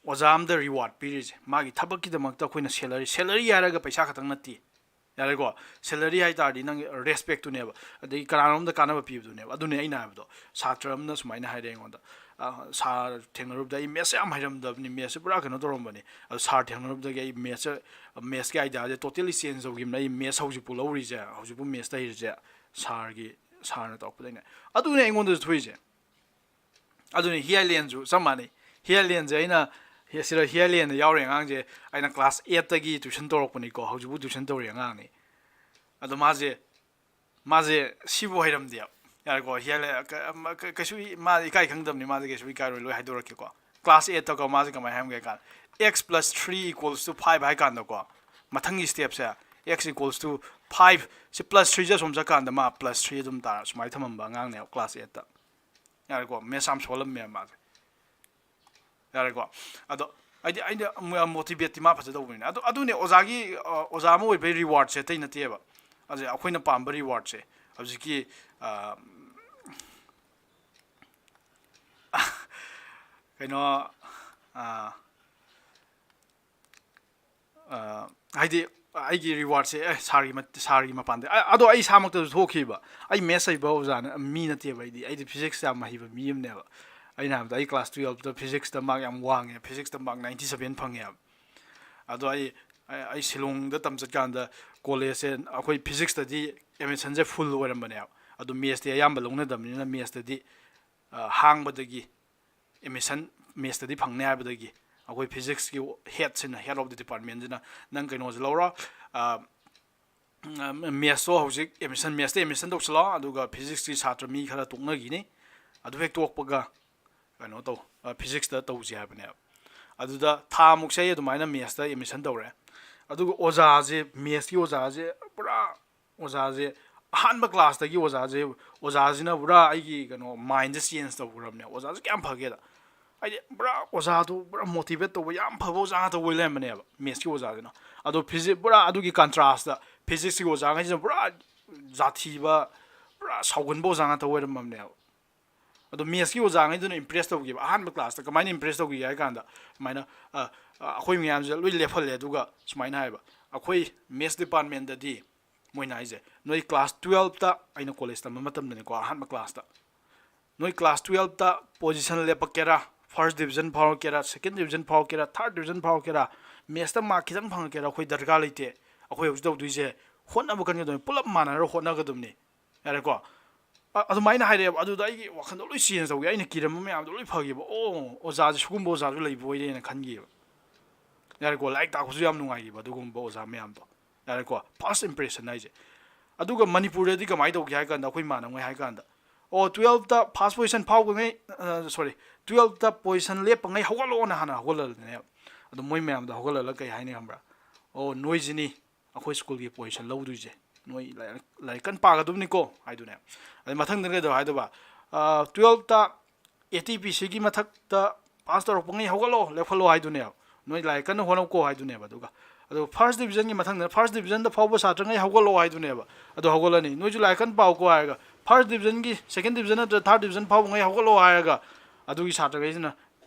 ꯑꯣꯖꯥ ꯑꯝꯗ ꯔꯤꯋꯥꯔꯗ ꯄꯤꯔꯤꯁꯦ ꯃꯥꯒꯤ ꯊꯕꯛꯀꯤꯗꯃꯛꯇ ꯑꯩꯈꯣꯏꯅ ꯁꯦꯂꯔꯤ ꯍꯥꯏꯔꯒ ꯄꯩꯁꯥ ꯈꯛꯇꯪ ꯅꯠꯇꯦ ꯌꯥꯔꯦꯀꯣ ꯁꯦꯂꯔꯤ ꯍꯥꯏꯇꯥꯔꯗꯤ ꯅꯪꯒꯤ ꯔꯦꯁꯄꯦꯛꯇꯨꯅꯦꯕ ꯑꯗꯒꯤ ꯀꯅꯥꯅꯣꯝꯗ ꯀꯥꯟꯅꯕ ꯄꯤꯕꯗꯨꯅꯦꯕ ꯑꯗꯨꯅꯦ ꯑꯩꯅ ꯍꯥꯏꯕꯗꯣ ꯁꯥꯇ꯭ꯔ ꯑꯃꯅ ꯁꯨꯃꯥꯏꯅ ꯍꯥꯏꯔꯦ ꯑꯩꯉꯣꯟꯗ ꯁꯥꯔ ꯊꯦꯡꯅꯔꯨꯕꯗ ꯑꯩ ꯃꯦꯠꯁꯦ ꯌꯥꯝ ꯍꯩꯔꯝꯗꯕꯅꯤ ꯃꯦꯠꯁꯦ ꯄꯨꯔꯥ ꯀꯩꯅꯣ ꯇꯧꯔꯝꯕꯅꯤ ꯑꯗꯣ ꯁꯥꯔ ꯊꯦꯡꯅꯔꯨꯕꯗꯒꯤ ꯑꯩ ꯃꯦꯠꯁꯀꯤ ꯑꯥꯏꯗꯤꯌꯥꯁꯦ ꯇꯣꯇꯦꯂꯤ ꯆꯦꯟꯖ ꯇꯧꯈꯤꯕꯅꯤ ꯑꯩ ꯃꯦꯠꯁ ꯍꯧꯖꯤꯛꯄꯨ ꯂꯧꯔꯤꯁꯦ ꯍꯧꯖꯤꯛꯄꯨ ꯃꯦꯠꯁꯇ ꯍꯩꯔꯤꯁꯦ ꯁꯥꯔꯅ ꯇꯧꯔꯛꯄꯗꯩꯅꯦ ꯑꯗꯨꯅꯦ ꯑꯩꯉꯣꯟꯗꯁꯨ ꯊꯣꯛꯏꯁꯦ ꯑꯗꯨꯅꯤ ꯍꯤꯌꯔꯂꯦꯟꯁꯨ ꯆꯞ ꯃꯥꯟꯅꯩ ꯍꯤꯌꯔꯂꯦꯟꯁꯦ ꯑꯩꯅ ꯁꯤꯗ ꯍꯤꯌꯔꯂꯦꯟꯗ ꯌꯥꯎꯔꯤ ꯑꯉꯥꯡꯁꯦ ꯑꯩꯅ ꯀ꯭ꯂꯥꯁ 8ꯇꯒꯤ ꯇ꯭ꯋꯤꯁꯟ ꯇꯧꯔꯛꯄꯅꯤꯀꯣ ꯍꯧꯖꯤꯛꯄꯨ ꯇ꯭ꯋꯤꯁꯟ ꯇꯧꯔꯤ ꯑꯉꯥꯡꯅꯤ ꯑꯗꯣ ꯃꯥꯁꯦ ꯁꯤꯕꯨ ꯍꯩꯔꯝꯗꯦꯕ ꯌꯥꯔꯦꯀꯣ ꯀꯩꯁꯨ ꯃꯥꯁꯦ ꯏꯀꯥꯏ ꯈꯪꯗꯕꯅꯤ ꯃꯥꯁꯦ ꯀꯩꯁꯨ ꯏꯀꯥꯏꯔꯣꯏ ꯂꯣꯏ ꯍꯥꯏꯗꯣꯔꯛꯀꯦꯀꯣ ꯀ꯭ꯂꯥꯁ 8ꯇꯀꯣ ꯃꯥꯁꯦ ꯀꯃꯥꯏꯅ ꯍꯥꯏꯔꯝꯒꯦ ꯍꯥꯏ ꯀꯥꯟꯗ x + 3 = 5 ꯍꯥꯏ ꯀꯥꯟꯗꯀꯣ ꯃꯊꯪꯒꯤ ꯁ꯭ꯇꯦꯞꯁꯦ x = 5 ꯁꯤ +3ꯁꯦ ꯑꯁꯣꯝ ꯆꯠꯀꯥꯟꯗ ꯃꯥ +3 ꯑꯗꯨꯝ ꯇꯥꯔ ꯁꯨꯃꯥꯏꯅ ꯊꯝꯃꯝꯕ ꯑꯉꯥꯡꯅꯦꯕ ꯀ꯭ꯂꯥꯁ 8ꯇ ꯌꯥꯔꯦꯀꯣ ꯃꯦꯠꯁ ꯌꯥꯝ ꯁꯣꯜꯂꯝꯃꯦꯕ ꯃꯥꯁꯦ ꯌꯥꯔꯦꯀꯣ ꯑꯗꯣ ꯑꯩꯅ ꯃꯣꯇꯤꯚꯦꯠꯇꯤ ꯃꯥ ꯐꯖꯗꯧꯕꯅꯤꯅ ꯑꯗꯨꯅꯦ ꯑꯣꯖꯥ ꯑꯃ ꯑꯣꯏꯕꯒꯤ ꯔꯤꯋꯥꯔꯗꯁꯦ ꯑꯇꯩ ꯅꯠꯇꯦꯕ ꯑꯗꯨ ꯑꯩꯈꯣꯏꯅ ꯄꯥꯝꯕ ꯔꯤꯋꯥꯔꯗꯁꯦ ꯍꯧꯖꯤꯛꯀꯤ ꯀꯩꯅꯣ ꯍꯥꯏꯗꯤ ꯑꯩꯒꯤ ꯔꯤꯋꯥꯔꯗꯁꯦ ꯁꯥꯔꯒꯤ ꯃꯄꯥꯟꯗ ꯑꯗꯣ ꯑꯩ ꯏꯁꯥꯃꯛꯇꯁꯨ ꯊꯣꯛꯈꯤꯕ ꯑꯩ ꯃꯦꯠꯁ ꯍꯩꯕ ꯑꯣꯖꯥꯅ ꯃꯤ ꯅꯠꯇꯦꯕ ꯑꯩꯗꯤ ꯐꯤꯖꯤꯛꯁ ꯌꯥꯝ ꯍꯩꯕ ꯃꯤ ꯑꯃꯅꯦꯕ ꯑꯩꯅ ꯍꯥꯏꯕꯗ ꯑꯩ ꯀ꯭ꯂꯥꯁ 12ꯇ ꯐꯤꯖꯤꯛꯁꯇ ꯃꯥꯔꯛ ꯌꯥꯝ ꯋꯥꯡꯉꯦ ꯐꯤꯖꯤꯛꯁꯇ ꯃꯥꯔꯛ 97 ꯐꯪꯉꯦꯕ ꯑꯗꯣ ꯑꯩ ꯁꯤꯂꯣꯡꯗ ꯆꯠꯀꯥꯟꯗ ꯀꯣꯂꯦꯖꯁꯦ ꯑꯩꯈꯣꯏ ꯐꯤꯖꯤꯛꯁꯇꯗꯤ ꯑꯦꯗꯃꯤꯁꯟꯁꯦ ꯐꯨꯜ ꯑꯣꯏꯔꯝꯕꯅꯦꯕ ꯑꯗꯣ ꯃꯦꯠꯁꯇꯤ ꯑꯌꯥꯝꯕ ꯂꯧꯅꯗꯕꯅꯤꯅ ꯃꯦꯠꯁꯇꯗꯤ ꯍꯥꯡꯕꯗꯒꯤ ꯑꯦꯗꯃꯤꯁꯟ ꯃꯦꯠꯁꯇꯗꯤ ꯐꯪꯅꯤ ꯍꯥꯏꯕꯗꯒꯤ ꯑꯩꯈꯣꯏ ꯐꯤꯖꯤꯛꯁꯀꯤ ꯍꯦꯠ ꯑꯣꯐ ꯗ ꯗꯤꯄꯥꯔꯠꯃꯦꯟꯁꯤꯅ ꯅꯪ ꯀꯩꯅꯣꯁꯦ ꯂꯧꯔꯣ ꯃꯦꯠꯁꯇꯣ ꯍꯧꯖꯤꯛ ꯃꯦꯠꯁꯇ ꯑꯦꯗꯃꯤꯁꯟ ꯇꯧꯁꯤꯜꯂꯣ ꯑꯗꯨꯒ ꯐꯤꯖꯤꯛꯁꯀꯤ ꯁꯥꯇ꯭ꯔ ꯃꯤ ꯈꯔ ꯇꯣꯛꯅꯈꯤꯅꯤ ꯑꯗꯨ ꯍꯦꯛ ꯇꯣꯛꯄꯒ ꯀꯩꯅꯣ ꯇꯧ ꯐꯤꯖꯤꯛꯁꯇ ꯇꯧꯁꯤ ꯍꯥꯏꯕꯅꯦꯕ ꯑꯗꯨꯗ ꯊꯥꯃꯨꯛꯁꯦ ꯑꯩ ꯑꯗꯨꯃꯥꯏꯅ ꯃꯦꯠꯁꯇ ꯑꯦꯗꯃꯤꯁꯟ ꯇꯧꯔꯦ ꯑꯗꯨꯒ ꯑꯣꯖꯥꯁꯦ ꯃꯦꯠꯁꯀꯤ ꯑꯣꯖꯥꯁꯦ ꯄꯨꯔꯥ ꯑꯣꯖꯥꯁꯦ ꯑꯍꯥꯟꯕ ꯀ꯭ꯂꯥꯁꯇꯒꯤ ꯑꯣꯖꯥꯁꯤꯅ ꯄꯨꯔꯥ ꯑꯩꯒꯤ ꯀꯩꯅꯣ ꯃꯥꯏꯟꯁꯦ ꯆꯦꯟꯖ ꯇꯧꯈ꯭ꯔꯕꯅꯦ ꯑꯣꯖꯥꯁꯦ ꯀꯌꯥꯝ ꯐꯒꯦꯗ ꯍꯥꯏꯗꯤ ꯄꯨꯔꯥ ꯑꯣꯖꯥꯗꯣ ꯄꯨꯔꯥ ꯃꯣꯇꯤꯚꯦꯠ ꯇꯧꯕ ꯌꯥꯝ ꯐꯕ ꯑꯣꯖꯥ ꯉꯥꯛꯇ ꯑꯣꯏ ꯂꯩꯔꯝꯕꯅꯦꯕ ꯃꯦꯠꯁꯀꯤ ꯑꯣꯖꯥꯁꯤꯅ ꯑꯗꯣ ꯄꯨꯔꯥ ꯑꯗꯨꯒꯤ ꯀꯟꯇ꯭ꯔꯥꯁꯇ ꯐꯤꯖꯤꯛꯁꯀꯤ ꯑꯣꯖꯥꯉꯩꯁꯤꯅ ꯄꯨꯔꯥ ꯖꯥꯊꯤꯕ ꯄꯨꯔꯥ ꯁꯥꯎꯒꯟꯕ ꯑꯣꯖꯥ ꯉꯥꯛꯇ ꯑꯣꯏꯔꯝꯃꯕꯅꯦꯕ ꯑꯗꯣ ꯃꯦꯠꯁꯀꯤ ꯑꯣꯖꯥꯉꯩꯗꯨꯅ ꯏꯝꯄ꯭ꯔꯦꯁ ꯇꯧꯈꯤꯕ ꯑꯍꯥꯟꯕ ꯀ꯭ꯂꯥꯁꯇ ꯀꯃꯥꯏꯅ ꯏꯝꯄ꯭ꯔꯦꯁ ꯇꯧꯈꯤꯒꯦ ꯍꯥꯏ ꯀꯥꯟꯗ ꯁꯨꯃꯥꯏꯅ ꯑꯩꯈꯣꯏ ꯃꯌꯥꯝꯁꯦ ꯂꯣꯏ ꯂꯦꯞꯍꯜꯂꯦ ꯑꯗꯨꯒ ꯁꯨꯃꯥꯏꯅ ꯍꯥꯏꯕ ꯑꯩꯈꯣꯏ ꯃꯦꯠꯁ ꯗꯤꯄꯥꯔꯠꯃꯦꯟꯇꯗꯤ ꯃꯣꯏꯅ ꯍꯥꯏꯁꯦ ꯅꯣꯏ ꯀ꯭ꯂꯥꯁ 12ꯇ ꯑꯩꯅ ꯀꯣꯂꯦꯖ ꯇꯝꯕ ꯃꯇꯝꯗꯅꯤꯀꯣ ꯑꯍꯥꯟꯕ ꯀ꯭ꯂꯥꯁꯇ ꯅꯣꯏ ꯀ꯭ꯂꯥꯁ 12ꯇ ꯄꯣꯖꯤꯁꯟ ꯂꯦꯞꯄꯛꯀꯦꯔꯥ ꯐꯥꯔꯁ ꯗꯤꯕꯤꯖꯟ ꯐꯥꯎꯔꯛꯀꯦꯔꯥ ꯁꯦꯀꯦꯟ ꯗꯤꯕꯤꯖꯟ ꯐꯥꯎꯔꯛꯀꯦꯔꯥ ꯊꯥꯔꯠ ꯗꯤꯕꯤꯖꯟ ꯐꯥꯎꯔꯛꯀꯦꯔꯥ ꯃꯦꯠꯁꯇ ꯃꯥꯔꯛ ꯈꯤꯇꯪ ꯐꯪꯉꯛꯀꯦꯔꯥ ꯑꯩꯈꯣꯏ ꯗꯔꯀꯥꯔ ꯂꯩꯇꯦ ꯑꯩꯈꯣꯏ ꯍꯧꯖꯤꯛ ꯇꯧꯗꯣꯏꯁꯦ ꯍꯣꯠꯅꯕ ꯀꯟꯒꯗꯕꯅꯤ ꯄꯨꯂꯞ ꯃꯥꯟꯅꯔ ꯍꯣꯠꯅꯒꯗꯕꯅꯤ ꯌꯥꯔꯦꯀꯣ ꯑꯗꯨꯃꯥꯏꯅ ꯍꯥꯏꯔꯛꯑꯦꯕ ꯑꯗꯨꯗ ꯑꯩꯒꯤ ꯋꯥꯈꯟꯗꯣ ꯂꯣꯏ ꯆꯦꯟꯖ ꯇꯧꯒꯦ ꯑꯩꯅ ꯀꯤꯔꯝꯕ ꯃꯌꯥꯝꯗꯣ ꯂꯣꯏ ꯐꯈꯤꯕ ꯑꯣꯖꯥꯁꯦ ꯁꯤꯒꯨꯝꯕ ꯑꯣꯖꯥꯁꯨ ꯂꯩꯕ ꯑꯣꯏꯔꯦꯅ ꯈꯟꯈꯤꯕ ꯌꯥꯔꯦꯀꯣ ꯂꯥꯏꯔꯤꯛ ꯇꯥꯛꯄꯁꯨ ꯌꯥꯝ ꯅꯨꯡꯉꯥꯏꯈꯤꯕ ꯑꯗꯨꯒꯨꯝꯕ ꯑꯣꯖꯥ ꯃꯌꯥꯝꯗꯣ ꯌꯥꯔꯦꯀꯣ ꯐꯥꯔꯁ ꯏꯝꯄ꯭ꯔꯦꯁꯟ ꯍꯥꯏꯁꯦ ꯑꯗꯨꯒ ꯃꯅꯤꯄꯨꯔꯗꯗꯤ ꯀꯃꯥꯏꯅ ꯇꯧꯒꯦ ꯍꯥꯏ ꯀꯥꯟꯗ ꯑꯩꯈꯣꯏ ꯏꯃꯥꯟꯅꯕꯉꯩ ꯍꯥꯏ ꯀꯥꯟꯗ 12ꯇ ꯐꯥꯔꯁ ꯄꯣꯖꯤꯁꯟ ꯐꯥꯎꯕꯉꯩ 12ꯇ ꯄꯣꯖꯤꯁꯟ ꯂꯦꯞꯄꯉꯩ ꯍꯧꯒꯠꯂꯛꯑꯣꯅ ꯍꯥꯟꯅ ꯍꯧꯒꯠꯂꯛꯅꯦꯕ ꯑꯗꯣ ꯃꯣꯏ ꯃꯌꯥꯝꯗꯣ ꯍꯧꯒꯠꯂꯛꯂꯒ ꯀꯩ ꯍꯥꯏꯅꯤ ꯈꯪꯕ꯭ꯔꯥ ꯅꯣꯏꯁꯤꯅꯤ ꯑꯩꯈꯣꯏ ꯁ꯭ꯀꯨꯜꯒꯤ ꯄꯣꯖꯤꯁꯟ ꯂꯧꯗꯣꯏꯁꯦ ꯅꯣꯏ ꯂꯥꯏꯔꯤꯛ ꯀꯟꯅ ꯄꯥꯒꯗꯕꯅꯤꯀꯣ ꯍꯥꯏꯗꯨꯅꯦ ꯑꯗꯩ ꯃꯊꯪꯗ ꯀꯩꯗꯧ ꯍꯥꯏꯗꯧꯕ 12ꯇ ATPCꯒꯤ ꯃꯊꯛꯇ ꯄꯥꯁ ꯇꯧꯔꯛꯄꯉꯩ ꯍꯧꯒꯠꯂꯛꯑꯣ ꯂꯦꯞꯈꯠꯂꯣ ꯍꯥꯏꯗꯨꯅꯦꯕ ꯅꯣꯏ ꯂꯥꯏꯔꯤꯛ ꯀꯟꯅ ꯍꯣꯠꯅꯧꯀꯣ ꯍꯥꯏꯗꯨꯅꯦꯕ ꯑꯗꯨꯒ ꯐꯥꯔꯁ ꯗꯤꯕꯤꯖꯟꯒꯤ ꯃꯊꯪꯗ ꯐꯥꯔꯁ ꯗꯤꯕꯤꯖꯟꯗ ꯐꯥꯎꯕ ꯁꯥꯇ꯭ꯔꯉꯩ ꯍꯧꯒꯠꯂꯛꯑꯣ ꯍꯥꯏꯗꯨꯅꯦꯕ ꯑꯗꯣ ꯍꯧꯒꯠꯂꯅꯤ ꯅꯣꯏꯁꯨ ꯂꯥꯏꯔꯤꯛ ꯀꯟꯅ ꯄꯥꯎꯀꯣ ꯍꯥꯏꯔꯒ ꯐꯥꯔꯁ ꯗꯤꯕꯤꯖꯟꯒꯤ ꯁꯦꯀꯦꯟ ꯗꯤꯕꯤꯖꯟ ꯅꯠꯇ꯭ꯔꯒ ꯊꯥꯔꯠ ꯗꯤꯕꯤꯖꯟ ꯐꯥꯎꯕꯉꯩ ꯍꯧꯒꯠꯂꯛꯑꯣ ꯍꯥꯏꯔꯒ ꯑꯗꯨꯒꯤ ꯁꯥꯇ꯭ꯔꯈꯩꯁꯤꯅ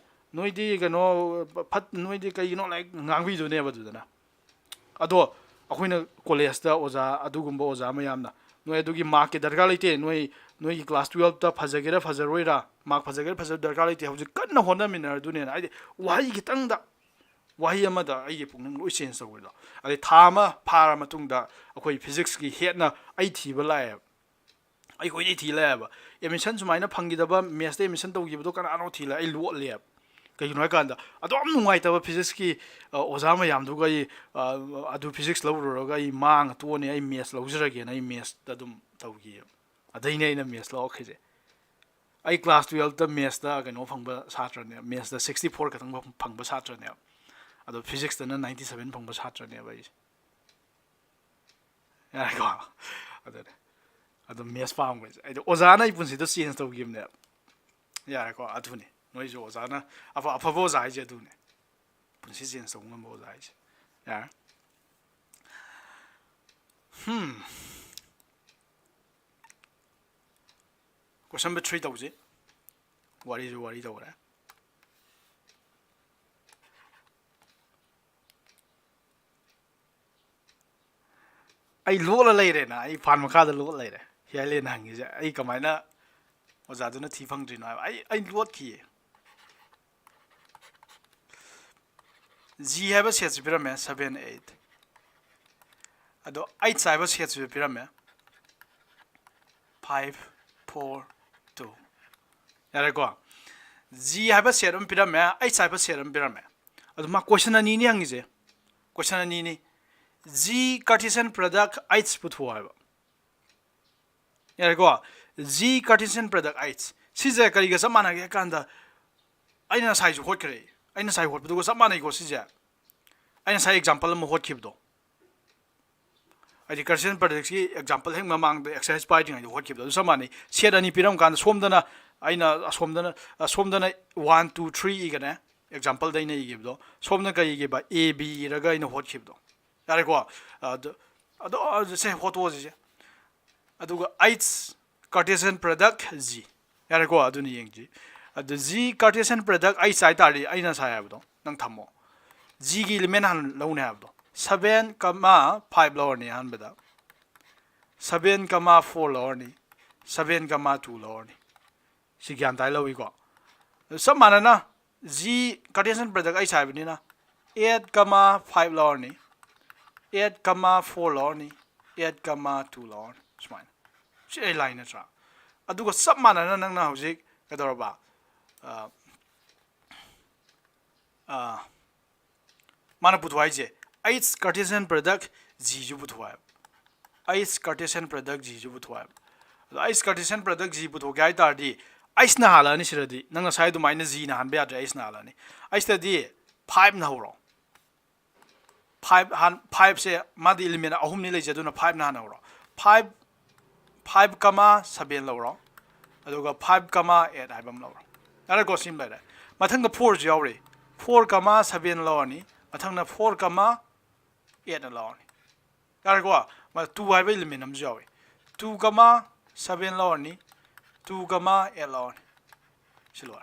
ꯅꯣꯏꯗꯤ ꯀꯩꯅꯣ ꯅꯣꯏꯗꯤ ꯀꯩꯒꯤꯅꯣ ꯂꯥꯏꯔꯤꯛ ꯉꯥꯡꯕꯤꯗꯨꯅꯦꯕ ꯑꯗꯨꯗꯅ ꯑꯗꯣ ꯑꯩꯈꯣꯏꯅ ꯀꯣꯂꯦꯖꯇ ꯑꯣꯖꯥ ꯑꯗꯨꯒꯨꯝꯕ ꯑꯣꯖꯥ ꯃꯌꯥꯝꯅ ꯅꯣꯏ ꯑꯗꯨꯒꯤ ꯃꯥꯔꯛꯀꯤ ꯗꯔꯀꯥꯔ ꯂꯩꯇꯦ ꯅꯣꯏꯒꯤ ꯀ꯭ꯂꯥꯁ 12ꯇ ꯐꯖꯒꯦꯔꯥ ꯐꯖꯔꯣꯏꯔꯥ ꯃꯥꯔꯛ ꯐꯖꯒꯦꯔꯥ ꯐꯖꯕ ꯗꯔꯀꯥꯔ ꯂꯩꯇꯦ ꯍꯧꯖꯤꯛ ꯀꯟꯅ ꯍꯣꯠꯅꯃꯤꯟꯅꯔꯗꯨꯅꯦꯅ ꯍꯥꯏꯗꯤ ꯋꯥꯍꯩ ꯈꯤꯇꯪꯗ ꯋꯥꯍꯩ ꯑꯃꯗ ꯑꯩꯒꯤ ꯄꯨꯛꯅꯤꯡ ꯂꯣꯏ ꯆꯦꯟꯖ ꯇꯧꯕꯗꯣ ꯑꯗꯩ ꯊꯥ ꯑꯃ ꯐꯥꯔ ꯃꯇꯨꯡꯗ ꯑꯩꯈꯣꯏ ꯐꯤꯖꯤꯛꯁꯀꯤ ꯍꯦꯠꯅ ꯑꯩ ꯊꯤꯕ ꯂꯥꯛꯑꯦꯕ ꯑꯩꯈꯣꯏꯗꯤ ꯊꯤꯜꯂꯦꯕ ꯑꯦꯗꯃꯤꯁꯟ ꯁꯨꯃꯥꯏꯅ ꯐꯪꯈꯤꯗꯕ ꯃꯦꯠꯁꯇ ꯑꯦꯗꯃꯤꯁꯟ ꯇꯧꯈꯤꯕꯗꯣ ꯀꯅꯥꯅꯣ ꯊꯤꯜꯂꯦ ꯑꯩ ꯂꯣꯠꯂꯦꯕ ꯀꯩꯒꯤꯅꯣ ꯍꯥꯏꯀꯥꯟꯗ ꯑꯗꯨꯝ ꯅꯨꯡꯉꯥꯏꯇꯕ ꯐꯤꯖꯤꯛꯁꯀꯤ ꯑꯣꯖꯥ ꯃꯌꯥꯝꯗꯨꯒ ꯑꯩ ꯑꯗꯨ ꯐꯤꯖꯤꯛꯁ ꯂꯧꯔꯨꯔꯒ ꯑꯩ ꯃꯥꯡꯉ ꯇꯣꯛꯑꯅꯤ ꯑꯩ ꯃꯦꯠꯁ ꯂꯧꯖꯔꯒꯦꯅ ꯑꯩ ꯃꯦꯠꯁꯇ ꯑꯗꯨꯝ ꯇꯧꯈꯤꯌꯦꯕ ꯑꯗꯩꯅꯦ ꯑꯩꯅ ꯃꯦꯠꯁ ꯂꯧꯔꯛꯈꯤꯁꯦ ꯑꯩ ꯀ꯭ꯂꯥꯁ 12ꯇ ꯃꯦꯠꯁꯇ ꯀꯩꯅꯣ ꯐꯪꯕ ꯁꯥꯇ꯭ꯔꯅꯦꯕ ꯃꯦꯠꯁꯇ 64 ꯈꯛꯇꯪ ꯐꯪꯕ ꯁꯥꯇ꯭ꯔꯅꯦꯕ ꯑꯗꯣ ꯐꯤꯖꯤꯛꯁꯇꯅ 97 ꯐꯪꯕ ꯁꯥꯇ꯭ꯔꯅꯦꯕ ꯑꯩꯁꯦ ꯌꯥꯔꯦꯀꯣ ꯑꯗꯨꯅꯦ ꯑꯗꯨ ꯃꯦꯠꯁ ꯄꯥꯝꯕꯩꯁꯦ ꯑꯩꯗꯣ ꯑꯣꯖꯥꯅ ꯑꯩ ꯄꯨꯟꯁꯤꯗ ꯆꯦꯟꯖ ꯇꯧꯈꯤꯕꯅꯦꯕ ꯌꯥꯔꯦꯀꯣ ꯑꯗꯨꯅꯤ ꯅꯣꯏꯁꯨ ꯑꯣꯖꯥꯅ ꯑꯐꯕ ꯑꯣꯖꯥ ꯍꯥꯏꯁꯦ ꯑꯗꯨꯅꯦ ꯄꯨꯟꯁꯤ ꯆꯦꯟꯖ ꯇꯧꯕ ꯉꯝꯕ ꯑꯣꯖꯥ ꯍꯥꯏꯁꯦ ꯌꯥꯔꯦ ꯀꯣꯏꯁꯟ ꯅꯝꯕꯔ 3 ꯇꯧꯁꯤ ꯋꯥꯔꯤꯁꯨ ꯋꯥꯔꯤ ꯇꯧꯔꯦ ꯑꯩ ꯂꯣꯠꯂ ꯂꯩꯔꯦꯅ ꯑꯩ ꯐꯥꯟ ꯃꯈꯥꯗ ꯂꯣꯠ ꯂꯩꯔꯦ ꯍꯤꯌꯥꯏꯂꯦꯟ ꯍꯪꯉꯤꯁꯦ ꯑꯩ ꯀꯃꯥꯏꯅ ꯑꯣꯖꯥꯗꯨꯅ ꯊꯤ ꯐꯪꯗ꯭ꯔꯤꯅꯣ ꯍꯥꯏꯕ ꯑꯩ ꯂꯣꯠꯈꯤꯌꯦ ꯖꯤ ꯍꯥꯏꯕ ꯁꯦꯠꯁꯤ ꯄꯤꯔꯝꯃꯦ 7 8 ꯑꯗꯣ 8 ꯍꯥꯏꯕ ꯁꯦꯠꯁꯤꯁꯨ ꯄꯤꯔꯝꯃꯦ 5 4 2 ꯌꯥꯔꯦꯀꯣ G ꯍꯥꯏꯕ ꯁꯦꯠ ꯑꯃ ꯄꯤꯔꯝꯃꯦ 8 ꯍꯥꯏꯕ ꯁꯦꯠ ꯑꯃ ꯄꯤꯔꯝꯃꯦ ꯑꯗꯣ ꯃꯥ ꯀꯣꯏꯁꯟ ꯑꯅꯤꯅꯤ ꯍꯪꯉꯤꯁꯦ ꯀꯣꯏꯁꯟ ꯑꯅꯤꯅꯤ G ꯀꯥꯔꯇꯤꯁꯤꯌꯟ ꯄ꯭ꯔꯗꯛ 8 ꯄꯨꯊꯣꯛꯑꯣ ꯍꯥꯏꯕ ꯌꯥꯔꯦꯀꯣ G ꯀꯥꯔꯇꯤꯁꯤꯌꯟ ꯄ꯭ꯔꯗꯛ 8 ꯁꯤꯁꯦ ꯀꯔꯤꯒ ꯆꯞ ꯃꯥꯟꯅꯒꯦ ꯍꯥꯏ ꯀꯥꯟꯗ ꯑꯩꯅ ꯉꯁꯥꯏꯁꯨ ꯍꯣꯠꯈ꯭ꯔꯦ ꯑꯩꯅ ꯉꯁꯥꯏ ꯍꯣꯠꯄꯗꯨꯒ ꯆꯞ ꯃꯥꯟꯅꯩꯀꯣ ꯁꯤꯁꯦ ꯑꯩꯅ ꯉꯁꯥꯏ ꯑꯦꯛꯖꯥꯝꯄꯜ ꯑꯃ ꯍꯣꯠꯈꯤꯕꯗꯣ ꯍꯥꯏꯗꯤ ꯀꯥꯔꯇꯤꯁꯤꯌꯟ ꯄ꯭ꯔꯗꯛꯁꯤ ꯑꯦꯛꯖꯥꯝꯄꯜ ꯍꯦꯛ ꯃꯃꯥꯡꯗ ꯑꯦꯛꯁꯔꯁꯥꯏꯁ ꯄꯥꯏꯗ꯭ꯔꯤꯉꯩꯗ ꯍꯣꯠꯈꯤꯕꯗꯣ ꯑꯗꯨ ꯆꯞ ꯃꯥꯟꯅꯩ ꯁꯦꯠ ꯑꯅꯤ ꯄꯤꯔꯝ ꯀꯥꯟꯗ ꯁꯣꯝꯗꯅ ꯑꯩꯅ ꯑꯁꯣꯝꯗꯅ 1 2 3 이ꯒꯅꯦ ꯑꯦꯛꯖꯥꯝꯄꯜꯗ ꯑꯩꯅ 이기ꯕꯗꯣ ꯁꯣꯝꯗ ꯀꯩ 이기ꯕ A B 이ꯔꯒ ꯑꯩꯅ ꯍꯣꯠꯈꯤꯕꯗꯣ ꯌꯥꯔꯦꯀꯣ ꯑꯗꯣ ꯁꯦ ꯍꯣꯠꯇꯣꯛꯑꯁꯤꯁꯦ ꯑꯗꯨꯒ 8 ꯀꯥꯔꯇꯦꯁꯤꯌꯟ ꯄ꯭ꯔꯗꯛ G ꯌꯥꯔꯦꯀꯣ ꯑꯗꯨꯅ ꯌꯦꯡꯁꯤ ꯑꯗꯨ G ꯀꯥꯔꯇꯦꯁꯤꯌꯟ ꯄ꯭ꯔꯗꯛ 8 ꯍꯥꯏꯇꯥꯔꯗꯤ ꯑꯩꯅ ꯉꯁꯥꯏ ꯍꯥꯏꯕꯗꯣ ꯅꯪ ꯊꯝꯃꯣ Gꯒꯤ ꯏꯂꯤꯃꯦꯟ ꯍꯥꯟꯅ ꯂꯧꯅꯤ ꯍꯥꯏꯕꯗꯣ 7, 5 ꯂꯧꯔꯅꯤ ꯑꯍꯥꯟꯕꯗ 7, 4 ꯂꯧꯔꯅꯤ 7, 2 ꯂꯧꯔꯅꯤ ꯁꯤ ꯒ꯭ꯌꯥꯟ ꯇꯥꯏ ꯂꯧꯏꯀꯣ ꯆꯞ ꯃꯥꯟꯅꯅ G ꯀꯥꯔꯇꯦꯁꯤꯌꯟ ꯄ꯭ꯔꯗꯛ 8 ꯍꯥꯏꯕꯅꯤꯅ 8, 5 ꯂꯧꯔꯅꯤ 8, 4 ꯂꯧꯔꯅꯤ 8, 2 ꯂꯧꯔꯅꯤ ꯁꯨꯃꯥꯏꯅ ꯁꯤ ꯑꯩ ꯂꯥꯏꯟ ꯅꯠꯇ꯭ꯔꯥ ꯑꯗꯨꯒ ꯆꯞ ꯃꯥꯟꯅꯅ ꯅꯪꯅ ꯍꯧꯖꯤꯛ ꯀꯩꯗꯧꯔꯕ माना पुथवाइजे 8 कार्टेशियन प्रोडक्ट G पुथवाइब 8 कार्टेशियन प्रोडक्ट G पुथवाइब 8 कार्टेशियन प्रोडक्ट G पुथोगे हाइ तारदी 8 ना हालानी सिरदी नंग साइ दुमाइना G ना हानबे याद्रे 8 ना हालानी 8 तदी 5 ना होरो 5 से मादी एलिमेंट अहुम नि लेजे दुना 5 ना होरो 5 7 लौरो अदुगा 5, 8 हाइबम लौरो यारे को सिम लाइरे मथंग 4 जी यावरे 4, 7 लौरनी मथंग 4, 8 ना लौरनी यारे को 2 हाइबे एलिमेंट हम जावे 2, 7 लौरनी 2, 8 लौरनी सिलोर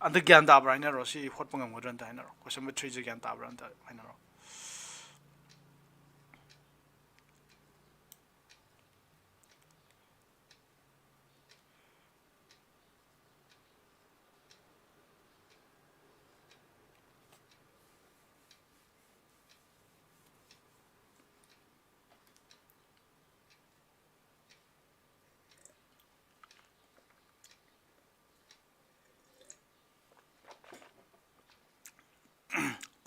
अंत ज्ञान ताब्रा हाइना रो सि होटपंगम गदरन ताइना रो क्वेश्चन नंबर 3 जे ज्ञान ताब्रा अंत हाइना रो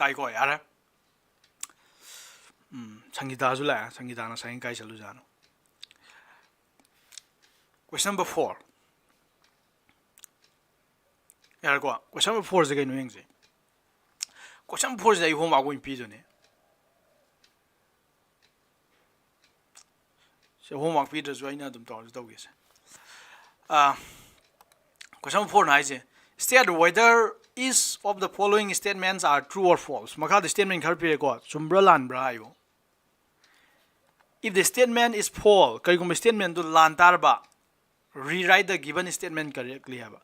ताइको यार संगीता जुला संगीता ना साइन काय चलु जानो क्वेश्चन नंबर 4 यार को क्वेश्चन नंबर 4 जे कइनो यंगजे क्वेश्चन नंबर 4 जे होम आगो पी जोने से होम वर्क पी दजु आइना दम तौ तौगे से question number 4 नाइजे state whether each of the following statements are true or false maka the statement khar pire ko chumbra lan bra ayo if the statement is false kai gum statement do lan tar ba rewrite the given statement correctly haba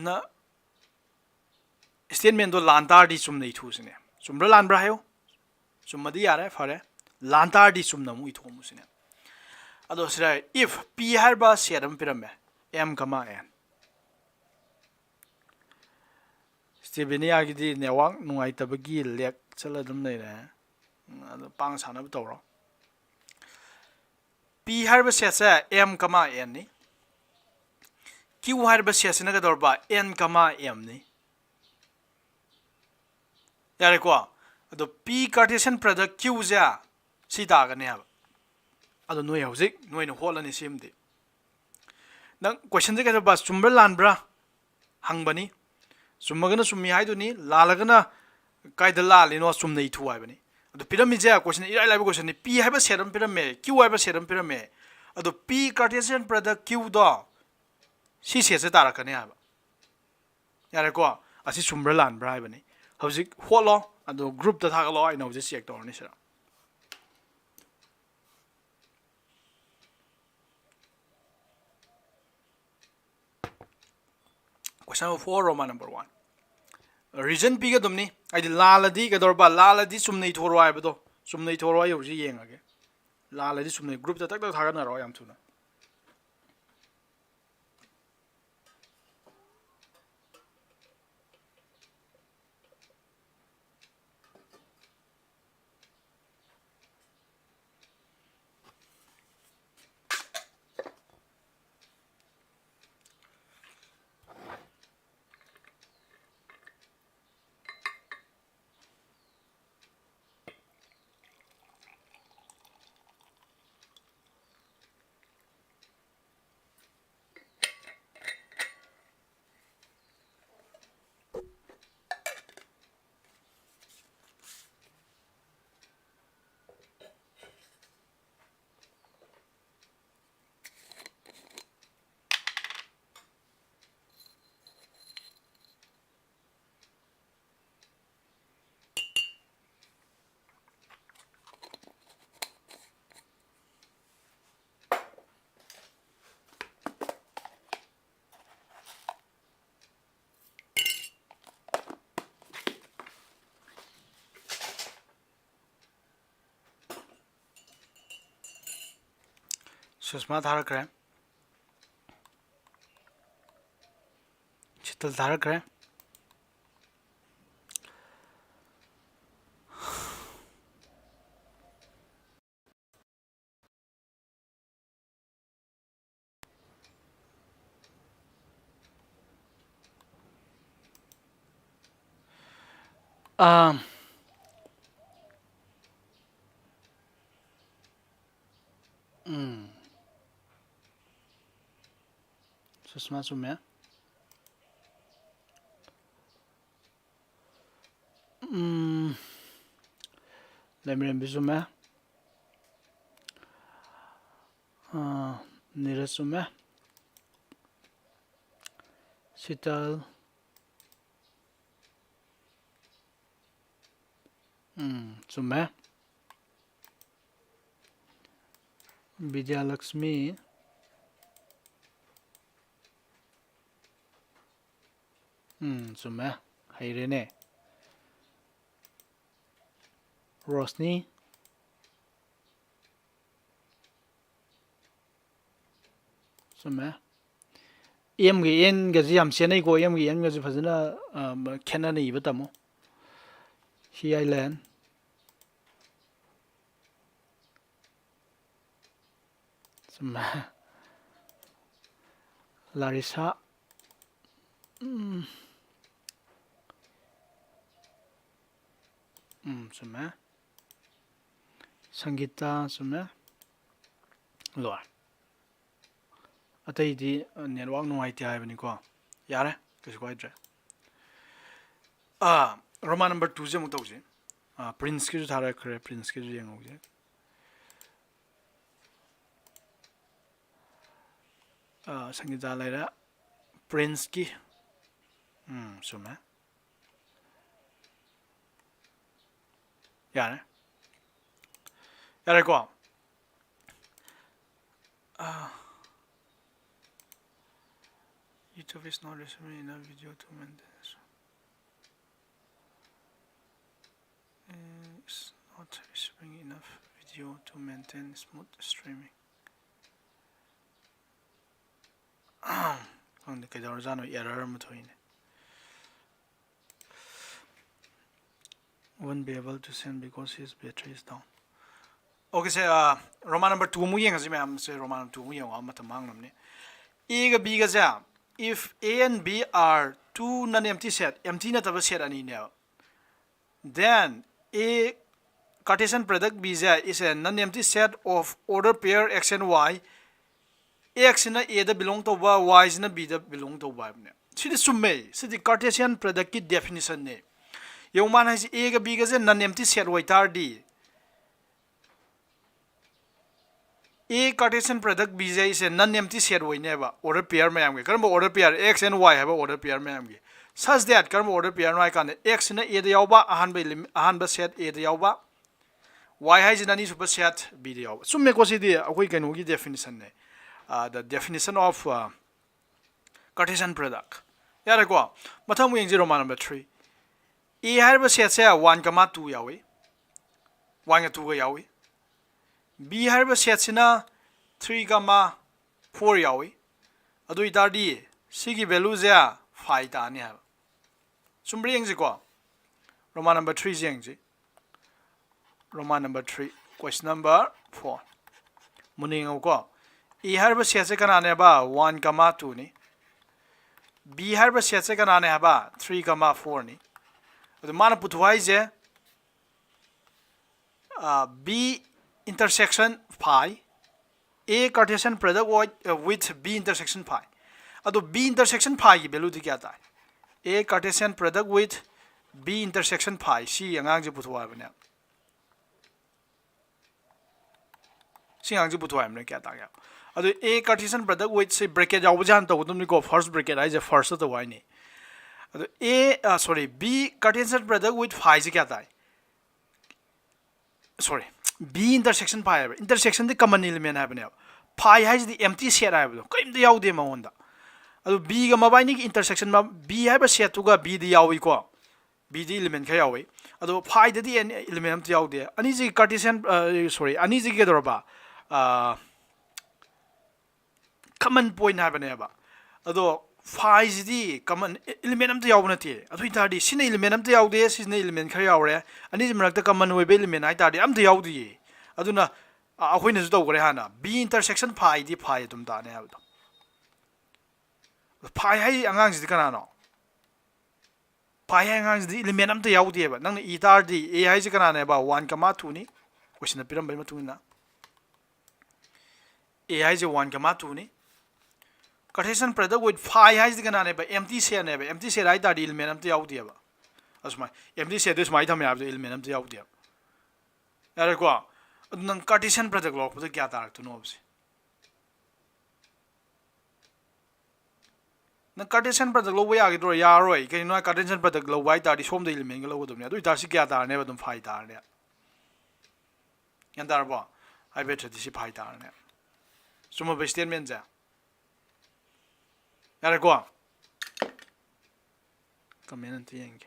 na statement do lan tar di chum nei thu sine chumbra lan bra ayo chumadi yare fare lan tar di chum na mu I thu mu sine ado sira if p harba sedam piramme m, n Stevenia gidi newang nungai tabagi lek chala dum nei re ado pang sana bu tawro P harba set se M comma N ni Q harba set se na ka dorba N comma M ni yare ko ado P Cartesian product Q ja si ta ga ne ha ado noi hauzik noi no hol ani simdi nang question je ka ba chumbra lan bra hang bani chumagana chummi hai du ni lalagana kaida lali no chum nei thu ai bani ado pyramid ja question irai lai question ni P haiba serum pyramid Q haiba serum pyramid ado P Cartesian product Q do si se se tara kane ha yare ko asi chumbra lan bra hai bani hauzik holo ado group ta thagalo ai no je check tor ni sira question number 4 Roman number 1 reason pi ga dumni ai laladi ga dorba laladi sumnei thoro ai bado sumnei thoro ai uji yengage laladi sumnei group ta tak tak thaga na ro yam thuna Sushma धारक है शीतल धारक है सुषमा सुम्या लेमरेम भी सुम्या नीरज सुम्या शीतल सुम्या विद्यालक्ष्मी सुम्या हैरेने रोशनी सुम्या M गे N गजी हम सेनै को M गे N गजी फजना खेना नै बतामो सी island सुम्या Larissa सुम्या संगीता सुम्या लो अतैदी network नुंगाइते हाइबनिको यारे कइसु काइद्रे Roma number 2 जे मुक तौजे प्रिंस की थारा खरे प्रिंस की येंगौजे संगीता लाइरा प्रिंस की सुम्या यारे यारे को YouTube is not receiving enough video to maintain this. It's not receiving enough video to maintain smooth streaming. Ang kaidaw jano error mo thoine. Won't be able to send because his battery is down. Okay, say Roman number 2 mu yeng asi ma'am say Roman number 2 mu yeng am matam mang namne. A ga B ga ja if A and B are two non-empty set, empty na taba set ani ne. Then A Cartesian product B is a non-empty set of order pair X and Y. X na A da belong to ba, Y na B da belong to ba ne. Sidi summe, sidi Cartesian product ki definition ne. Yung man has A ga B ga non-empty set way tar D. A Cartesian product B is a non-empty set way never order pair mayam ge. Karamba order pair X and Y have order pair mayam ge. Such that karamba order pair no kan X na A da yawba ahan ba set A da yawba. Y has nani super set B da yawba. Summe ko sidi akoi kanu gi definition ne. The definition of Cartesian product. Yara ko matham yeng zero number 3. A har ba set se 1, 2 yawi. 1 ga 2 ga yawi. B har ba set sina 3, 4 yawi. Adu itardi sigi value ja 5 ta ni ha. Sumbri yeng ko Roman number 3 yeng ji. Roman number 3 question number 4. Muning ko A har ba set se kana ne ba 1, 2 ni. B har ba set se kana ne ba 3, 4 ni. Adu mana puthwai je B intersection phi A Cartesian product with B intersection phi. Ado B intersection phi ki value di kya ta? A Cartesian product with B intersection phi si angang je puthwa bane. Si angang je puthwa bane kya ta kya? Ado A Cartesian product with say bracket jaw jan to dum ni ko first bracket ai je first to why ni. Ado B Cartesian product with phi je kya ta? Sorry. B intersection phi intersection the common element happen phi has the empty set happen kaim the yaw de ma honda adu B ga mabai ni intersection ma B have set to ga B the yawi ko B the element kha yawi adu phi the element yaw de ani ji Cartesian ani ji ge dorba common point happen ba adu phi is the common element am the yaw na te adu itadi sin element am the yaw de sin element kha yaw re ani ji marak the common we element ai tadi am the yaw de aduna akhoi to gore hana B intersection phi di phi dum da ne habdo phi hai angang ji kana no phi hai angang ji element am te yaw de ba nang e tar di A hai ji kana ne ba 1, 2 ni question piram bai matu na A hai ji 1, 2 ni Cartesian product with phi hai ji kana ne ba empty set ne ba empty set ai tar di element am te yaw de ba asma empty set this mai tham ya ba element am te yaw de yare ko nang Cartesian product log put kya tarak to know nang Cartesian product log ya gidro ya roi ke no Cartesian product log wai ta di som de element log dum ne du tar si kya tar ne ba dum phai tar ne yan dar ba ai bet di si phai tar ne suma be statement ja yare ko comment ti yeng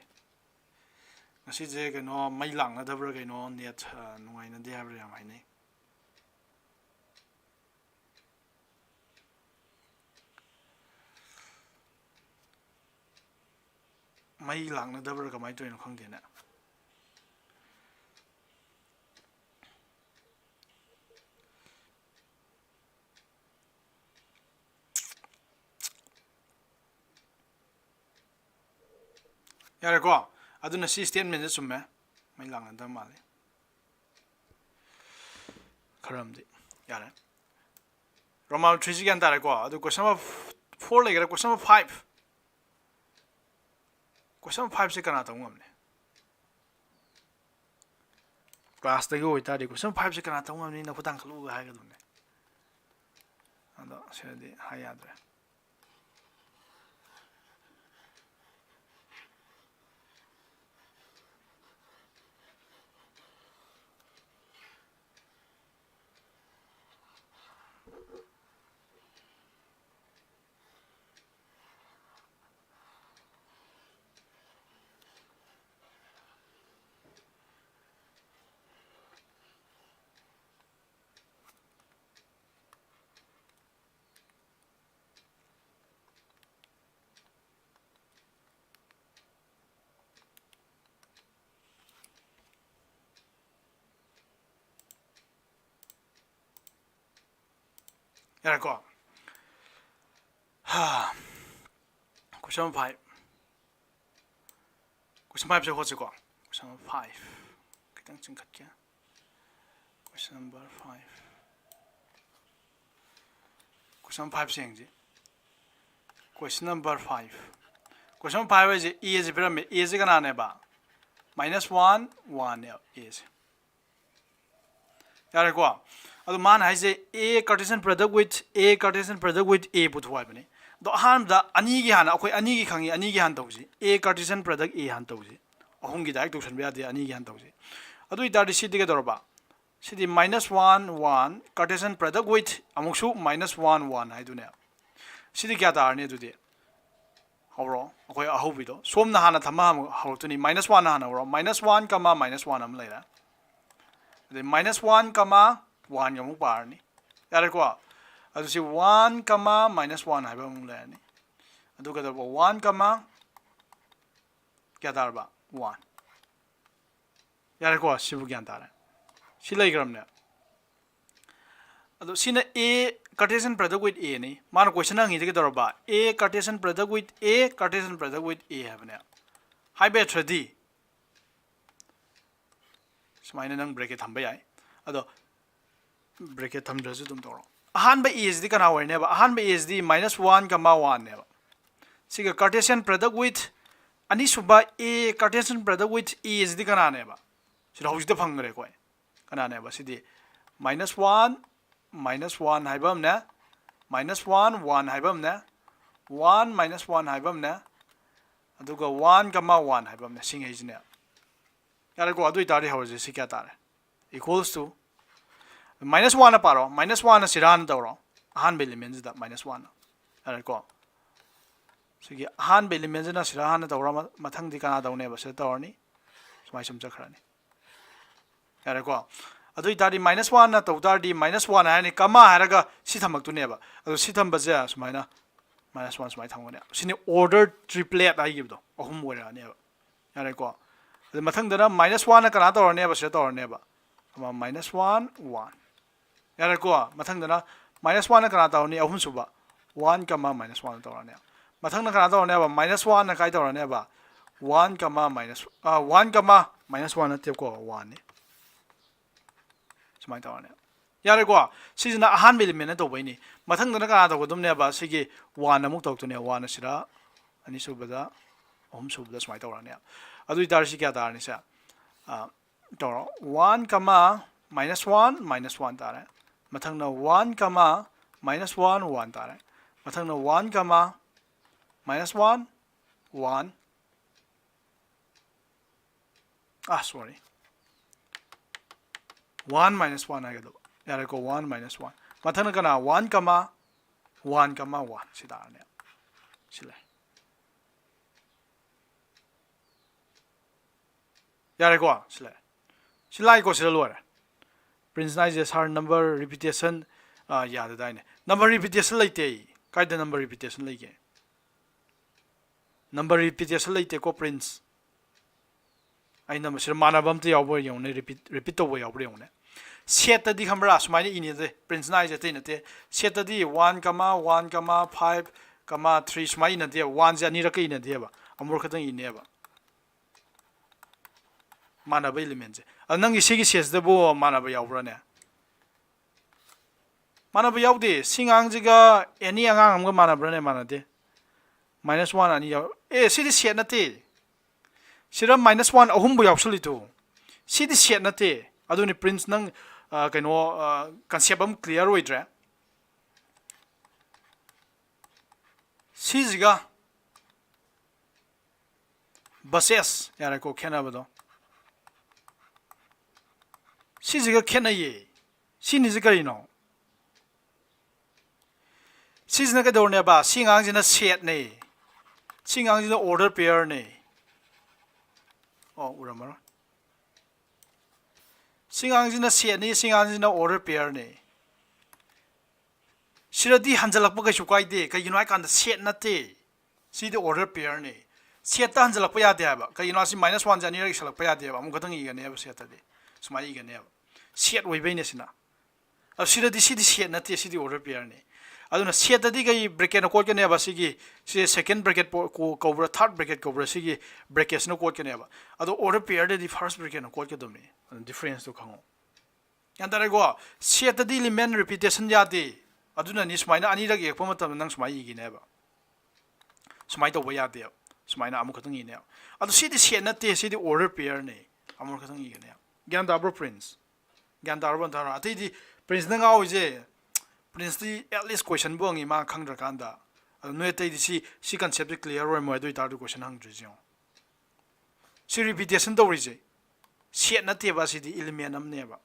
ngasi je ke no mai lang na dabra ke no net nuai na dia bra mai nei mai lang na dabra ka mai to no khang de na yare ko aduna si statement je summe mai lang na da male kharam di yare Roman 3 gan tare ko adu question number 4 le question number 5 question number 5 se kana ta ngam ne class ta go ita di question number 5 se kana ta ngam ni na khutang khlu ga ha ga dum ne ado se di ha ya de यारेको question 5 question 5 से हो चुका question number 5 कितना चिंकट क्या question number 5 question 5 से हैं जी question number 5 question number 5 है जी e है जी फिर में e से क्या नाम है बा -1 1 है e से यारेको अदो मान है जे a Cartesian product with a पुथुआ बने दो हान दा अनी की हान अखोई अनी की खंगी अनी की हान तौजी a Cartesian product a हान तौजी अहुम की डायरेक्ट टोशन बया दे अनी की हान तौजी अदो इतादी सिटी के दरबा सिटी -1 1 Cartesian product with अमुक्सु -1 1 है दुने सिटी क्या तारने दुदे हौरो अखोई अहुबिदो सोम ना हाना थमा हौतुनी -1 हाना हौरो -1 कमा -1 अम लेरा दे -1 कमा 1 अमुक पारनी यारेको अदुसी 1 कमा -1 हाइबा अमुक लेनी अदुगा दरबा 1 कमा क्या तारबा 1 यारेको सिबु ज्ञान तारे सी लेग्रमने अदु सिना a Cartesian product with a ni मान क्वेश्चन हंगी के दरबा a Cartesian product with a Cartesian product with a हाबने हाइबे थ्रदी समाइना नंग ब्रेकेट थंबा याय अदो ब्रेकेट थमद्रसु तुम तोरो अहानबा is दी कना वरने बा अहानबा is दी -1 कमा 1 ने बा सिगा Cartesian product with अनि सुबा a Cartesian product with is दी कना ने बा सिदा हौजिदा फंगरे कोय कना ने बा सिदी -1 -1 हाइबम ने -1 1 हाइबम ने 1 -1 हाइबम ने अदुगा 1 कमा 1 हाइबम ने सिंग हेजने यारे को अदुई तारे हौजे सि क्या तारे equals to -1 पारो -1 सिरान तौरो अहान बे एलिमेंट्स दा -1 यारे को सिगी अहान बे एलिमेंट्स ना सिरान तौरो मथंग दि कना दौने बसे तौरनी समाय सम चखरानी यारे को अदुई तारी -1 ना तौदारदी -1 हाने कमा हारगा सि थमक्तुने बा अदु सि थमबजे समायना -1 समाय थमगने सिनि ऑर्डर ट्रिपलेट आइगिबदो अहुम वराने बा यारे को अदु मथंगदना -1 ना कना तौरने बसे तौरने बा -1 1 यारे को मथंगदना -1 ना कना तौरनी अहुम सुबा 1 कमा -1 तौरने मथंगना कना तौरने बा -1 ना काय तौरने बा 1 कमा -1 कमा -1 ना तेको 1 ने समाय तौरने यारे को सिजना अहान एलिमेंट तो बइनी मथंगदना कना तौगदुमने बा सिगी 1 अमुक तौतुने 1 सिरा अनि सुबदा अहुम सुबदा समाय तौरने अदुई तारसि क्या तारने सा तौरो 1 कमा -1 -1 तारे मथंगना 1 कमा -1 1 तारे मथंगना 1 कमा -1 1 sorry 1 -1 आगे दो यारे को 1 -1 मथंगना कना 1 कमा 1 कमा 1 सि तारने सिले यारे को सिले सिलाई को सिले लोरे प्रिंस नाइजे सार नंबर रिपीटेशन याद दाइने नंबर रिपीटेशन लेते कायदा नंबर रिपीटेशन लेके नंबर रिपीटेशन लेते को प्रिंस आई नंबर सिर मानबम ते यावबो यौने रिपीट तो यावबो यौने सेट दी खमरा सुमाइने इने दे प्रिंस नाइजे ते नते सेट दी 1 कमा 1 कमा 5 कमा 3 सुमाइने दे 1 जे अनिरक इने देबा अमर खतंग इनेबा मानब एलिमेंट से नंगी सिगी सेस दबो मानब यावब्राने मानब यावदे सिंगांगजिगा एनी अंगांग हमगा मानब्राने मानदे -1 अनि याव ए सिदि सेट नते सिरा -1 अहुम बु यावसलितो सिदि सेट नते अदुनि प्रिंस नंग कनो कॉन्सेप्ट हम क्लियर होइद्रे सिजिगा बसेस यारे को खेनाबदो सिजिगा खेनाये सिनिजि करिनो सिजना के दौरने बा सिंगांगजिना सेट ने सिंगांगजिना ऑर्डर पेयर ने ओ उरामरो सिंगांगजिना सेट ने सिंगांगजिना ऑर्डर पेयर ने सिरदी हंजलक बगैसु काइदे कयिनो आइ कांद सेट नते सिदि ऑर्डर पेयर ने सेट ता हंजलक प यादे हाबा कयिनो असि -1 जानि रक सलक प यादे हाबा अमु खतंग इगने हाबा सेट तदे सुमाइ इगने हाबा सेट ओइबैने सिना अब सिरदी सिदि सेट नते सिदि ऑर्डर पेयर ने aduna setadi kai bracket na code kene ba sigi si second bracket ko cobra third bracket cobra sigi brackets na code kene ba ado order pair de first bracket na code ke domni difference to khango yandare go setadi element repetition yade aduna ni smaina ani rak ek pamatam nang smai gi ne ba smai to ba yade smaina amu khatang gi ne ado sidi set na te sidi order pair ne amu khatang gi ne gyan da bro prince gyan da ban thara ati di prince na ngau je prince di at least question bo ngi ma khang dra kan da no te di si concept clear ro mo do tar du question hang je si repetition do ri je set na te ba si di element am ne ba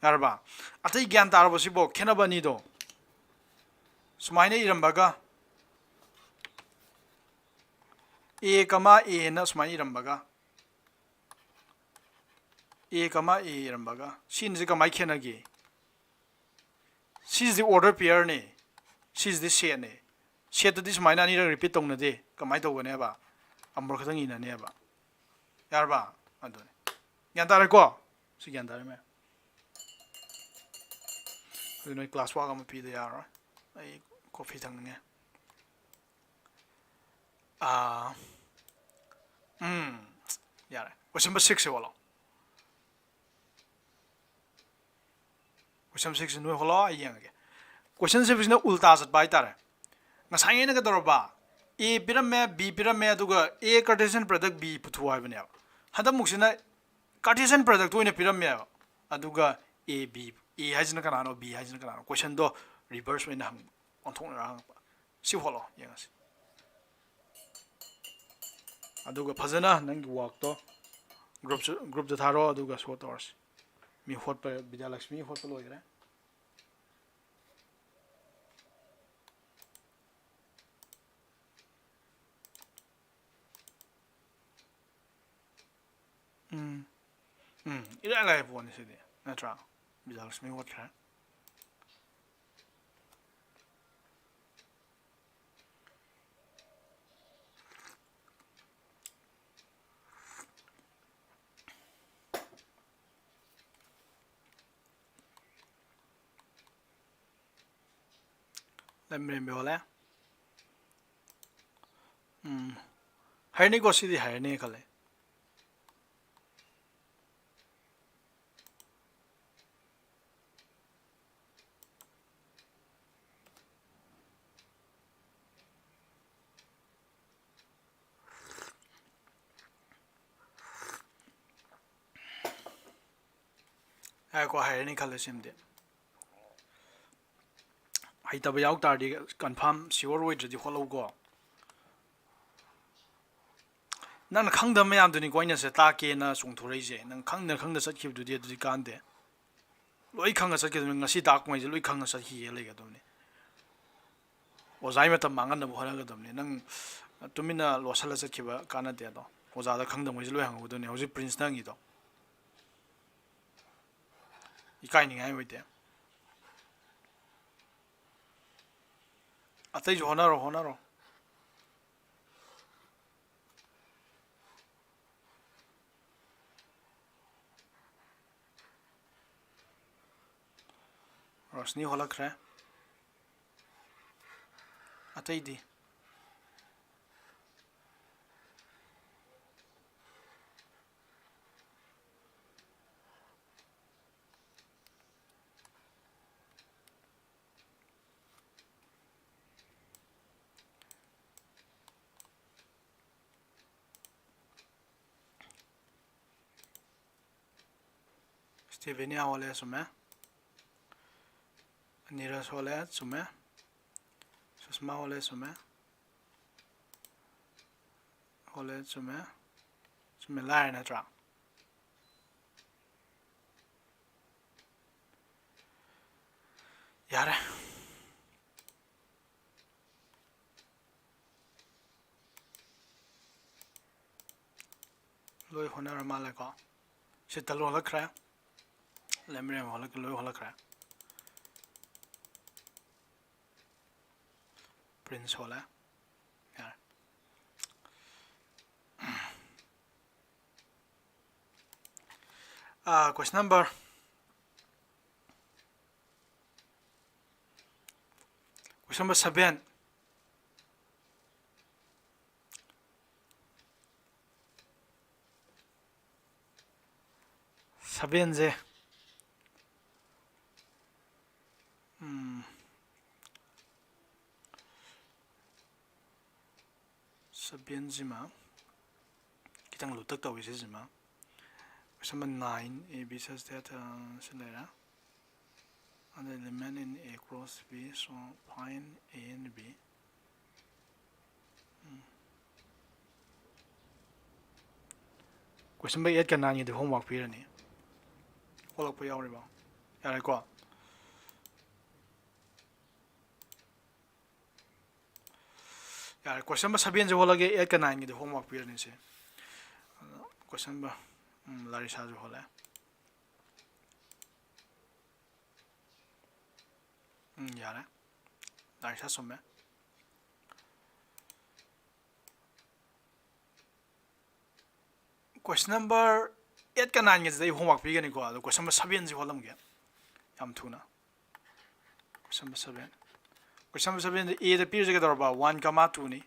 yarba ati gyan da ro si bo khena ba ni do sumaina iram baga a kama a na sumaina iram baga a kama a iram baga sin ji kama khena gi she is the order pair ne she is the set ne set this maina ni repeat tong na de kamai to ne ba amor khatang ina ne ba yar ba ado ne yan ta ko si yan ta me no class wa ga ma pi de yar ai coffee thang ne yar question number 6 wala question 6 no hola yang ge question 6 na ulta sat bai tare ngasai na ga dorba a pyramid b pyramid duga a cartesian product b puthu ai bane hada muksina cartesian product to ina pyramid aduga a b a hajna kana no b hajna kana question do reverse when hang on thong na hang si holo yang as aduga phajana nang work to group da tharo aduga so tors mi hot pa Vidya Lakshmi hot pa loira ira lai pon se de na tra Vidya Lakshmi hot kha lemre bola haini ko si di haini khale ai ko haini khale simde hai tab yaw tar di confirm sure wait di follow go nang khang da mayam du ni koina se ta ke na sung thurei je nang khang da sat khib du di kan de loi khang ga sat ke ngasi ta ko je loi khang ga sat hi le ga dum ni ozai ma ta mangan da bhora ga dum ni nang tumina lo sala sat khiba kana de do oza da khang da mo je loi hang du ni hoji prince nang gi do ikai ni ngai wei de atai jo honaro Rosni hola kra atai di Stevenia hola sume Niras hola sume Susma hola sume sume lai na tra yare loi honar mala ko se talo la kra lemre hola ko loi hola kra Prince hola yare question number Question number 7. Seven je. Seven zima. Kita ngelutak tahu isi zima. Question number 9. A, B says that selera. And the element in A cross B, so find A and B. Question number 8 ka 9 the homework period ni. Holak pa yaw ri ba? Yare ko. Yare question number 7 je holage 8 ka 9 the homework period ni se. Question number Larissa jo hola. Yare. Larissa summe. Question number 8 ka 9 is the homework begin ko. Question number 7 je holam ge. Yam thuna. Question number 7. Question number 7 A the period ga ba 1,2 ni.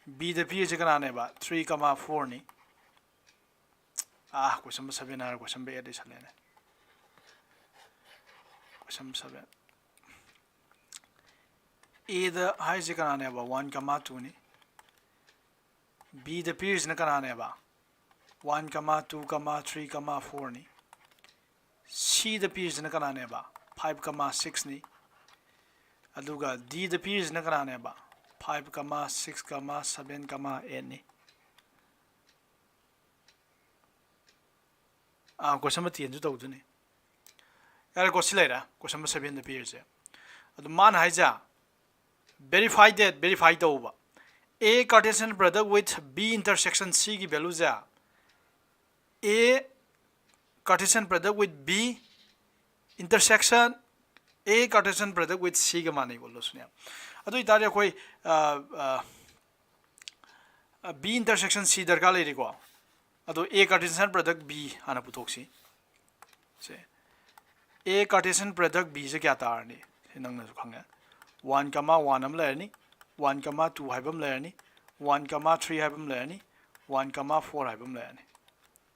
B the period ga na ba 3,4 ni. Question number 7 are question number 8 is halene. Question number 7. A the high is ga na ba 1,2 ni. B the period ga na ba 1, 2, 3, 4 ni. C the period na kanane ba 5, 6 ni. Aduga D the period na kanane ba 5, 6, 7, 8 ni. Question number 10 ju taw du ni. Yar question later question number 7 the period je. Adu man hai ja verify to ba. A Cartesian product with B intersection C ki value ja A Cartesian product with B intersection A Cartesian product with C ga mani bollo sunya adu itare koi B intersection C darka le ri ko adu A Cartesian product B ana putoksi se A Cartesian product B se kya tar ni nang na khanga 1,1 am le ni 1,2 haibam le ni 1,3 haibam le ni 1,4 haibam le ni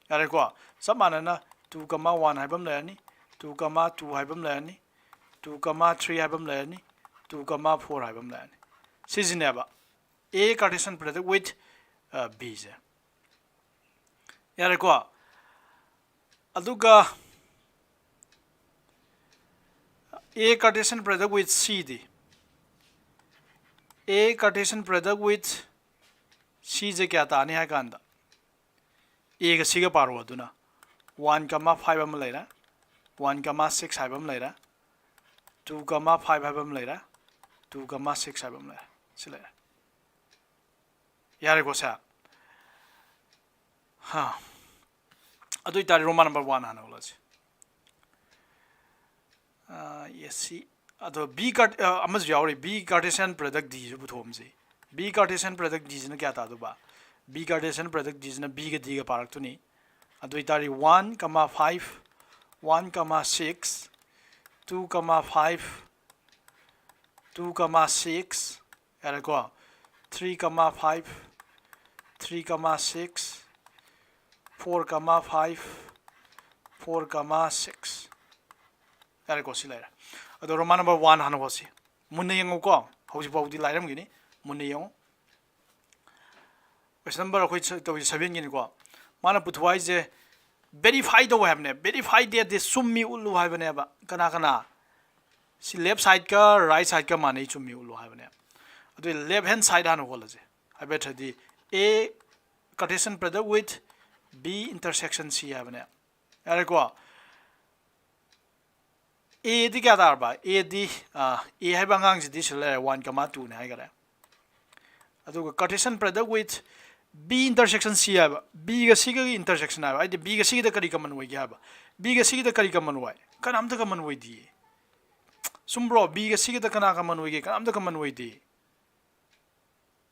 yare ko samanana 2,1 haibam le ni 2,2 haibam le ni 2,3 haibam le ni 2,4 haibam le ni sizine ba A Cartesian product with B je yare ko aduga A Cartesian product with C di A Cartesian product with C je kya ta ni hai kanda A ga C ga paro aduna 1,5 am leira 1,6 haibam leira 2,5 haibam leira 2,6 haibam leira sile yare ko sa adu itari Roman number 1 hana ulaji yes see ado B amas yauri B Cartesian product D ju buthom ji B Cartesian product D na kya ta du ba B Cartesian product D na B ga D ga parak tu ni adu itari 1,5 1,6 2,5 2,6 yare ko 3,5 3,6 4,5 4,6 yare ko silera ado Roman number 1 hana hosi munne yango ko hosi bawdi lairam gini munne yango question number khoi to 7 gini ko mana puthwai je verify do habne verify that the summi ulu habne ba kana kana si left side ka right side ka mane summi ulu habne ado left hand side hana holaje I bet the A Cartesian product with B intersection C habne yare ko A di kya dar ba A di A hai bangang ji di sele 1,2 ne hai gara adu Cartesian product with B intersection C ba B ga C ga intersection ba ai B ga C da kari common way ga ba B ga C da kari common way kan am da common way di sumbro B ga C da kana common way ga kan am da common way di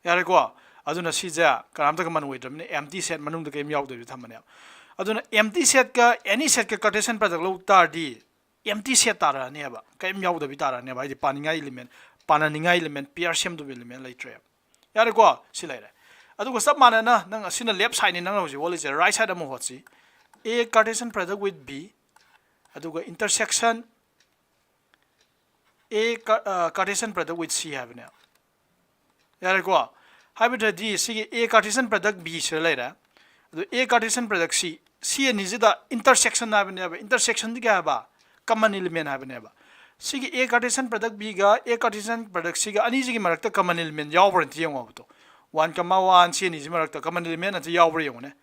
yare ko aduna si ja kan am da common way dam ne empty set manung da kem yaw da thamane aduna empty set ka any set ka Cartesian product lo tar di empty set tara ne ba kaim yaw da bi tara ne ba di paninga element ꯄꯥꯅꯅꯤꯡꯉꯥꯏ element pair ꯁꯦꯝꯗꯣꯏꯕ element ꯂꯩꯇ꯭ꯔꯦ ꯌꯥꯔꯦꯀꯣ ꯁꯤ ꯂꯩꯔꯦ ꯑꯗꯨꯒ ꯆꯞ ꯃꯥꯟꯅꯅ ꯅꯪ ꯑꯁꯤꯅ left side ꯅꯤ ꯅꯪ ꯍꯧꯖꯤꯛ ꯍꯣꯠꯂꯤꯁꯦ right side ꯑꯃ ꯍꯣꯠꯁꯤ A Cartesian product with B aduga intersection A Cartesian product with C haibne yare ko haibitadi sigi A Cartesian product B se leira adu A Cartesian product C ani jida intersection haibne ba intersection di ga ba common element haibne ba sigi A Cartesian product B ga A Cartesian product C ga ani jigi marakta common element yawbra ti yengwa to 1 1 C ani jigi marakta common element ati yawbra yengone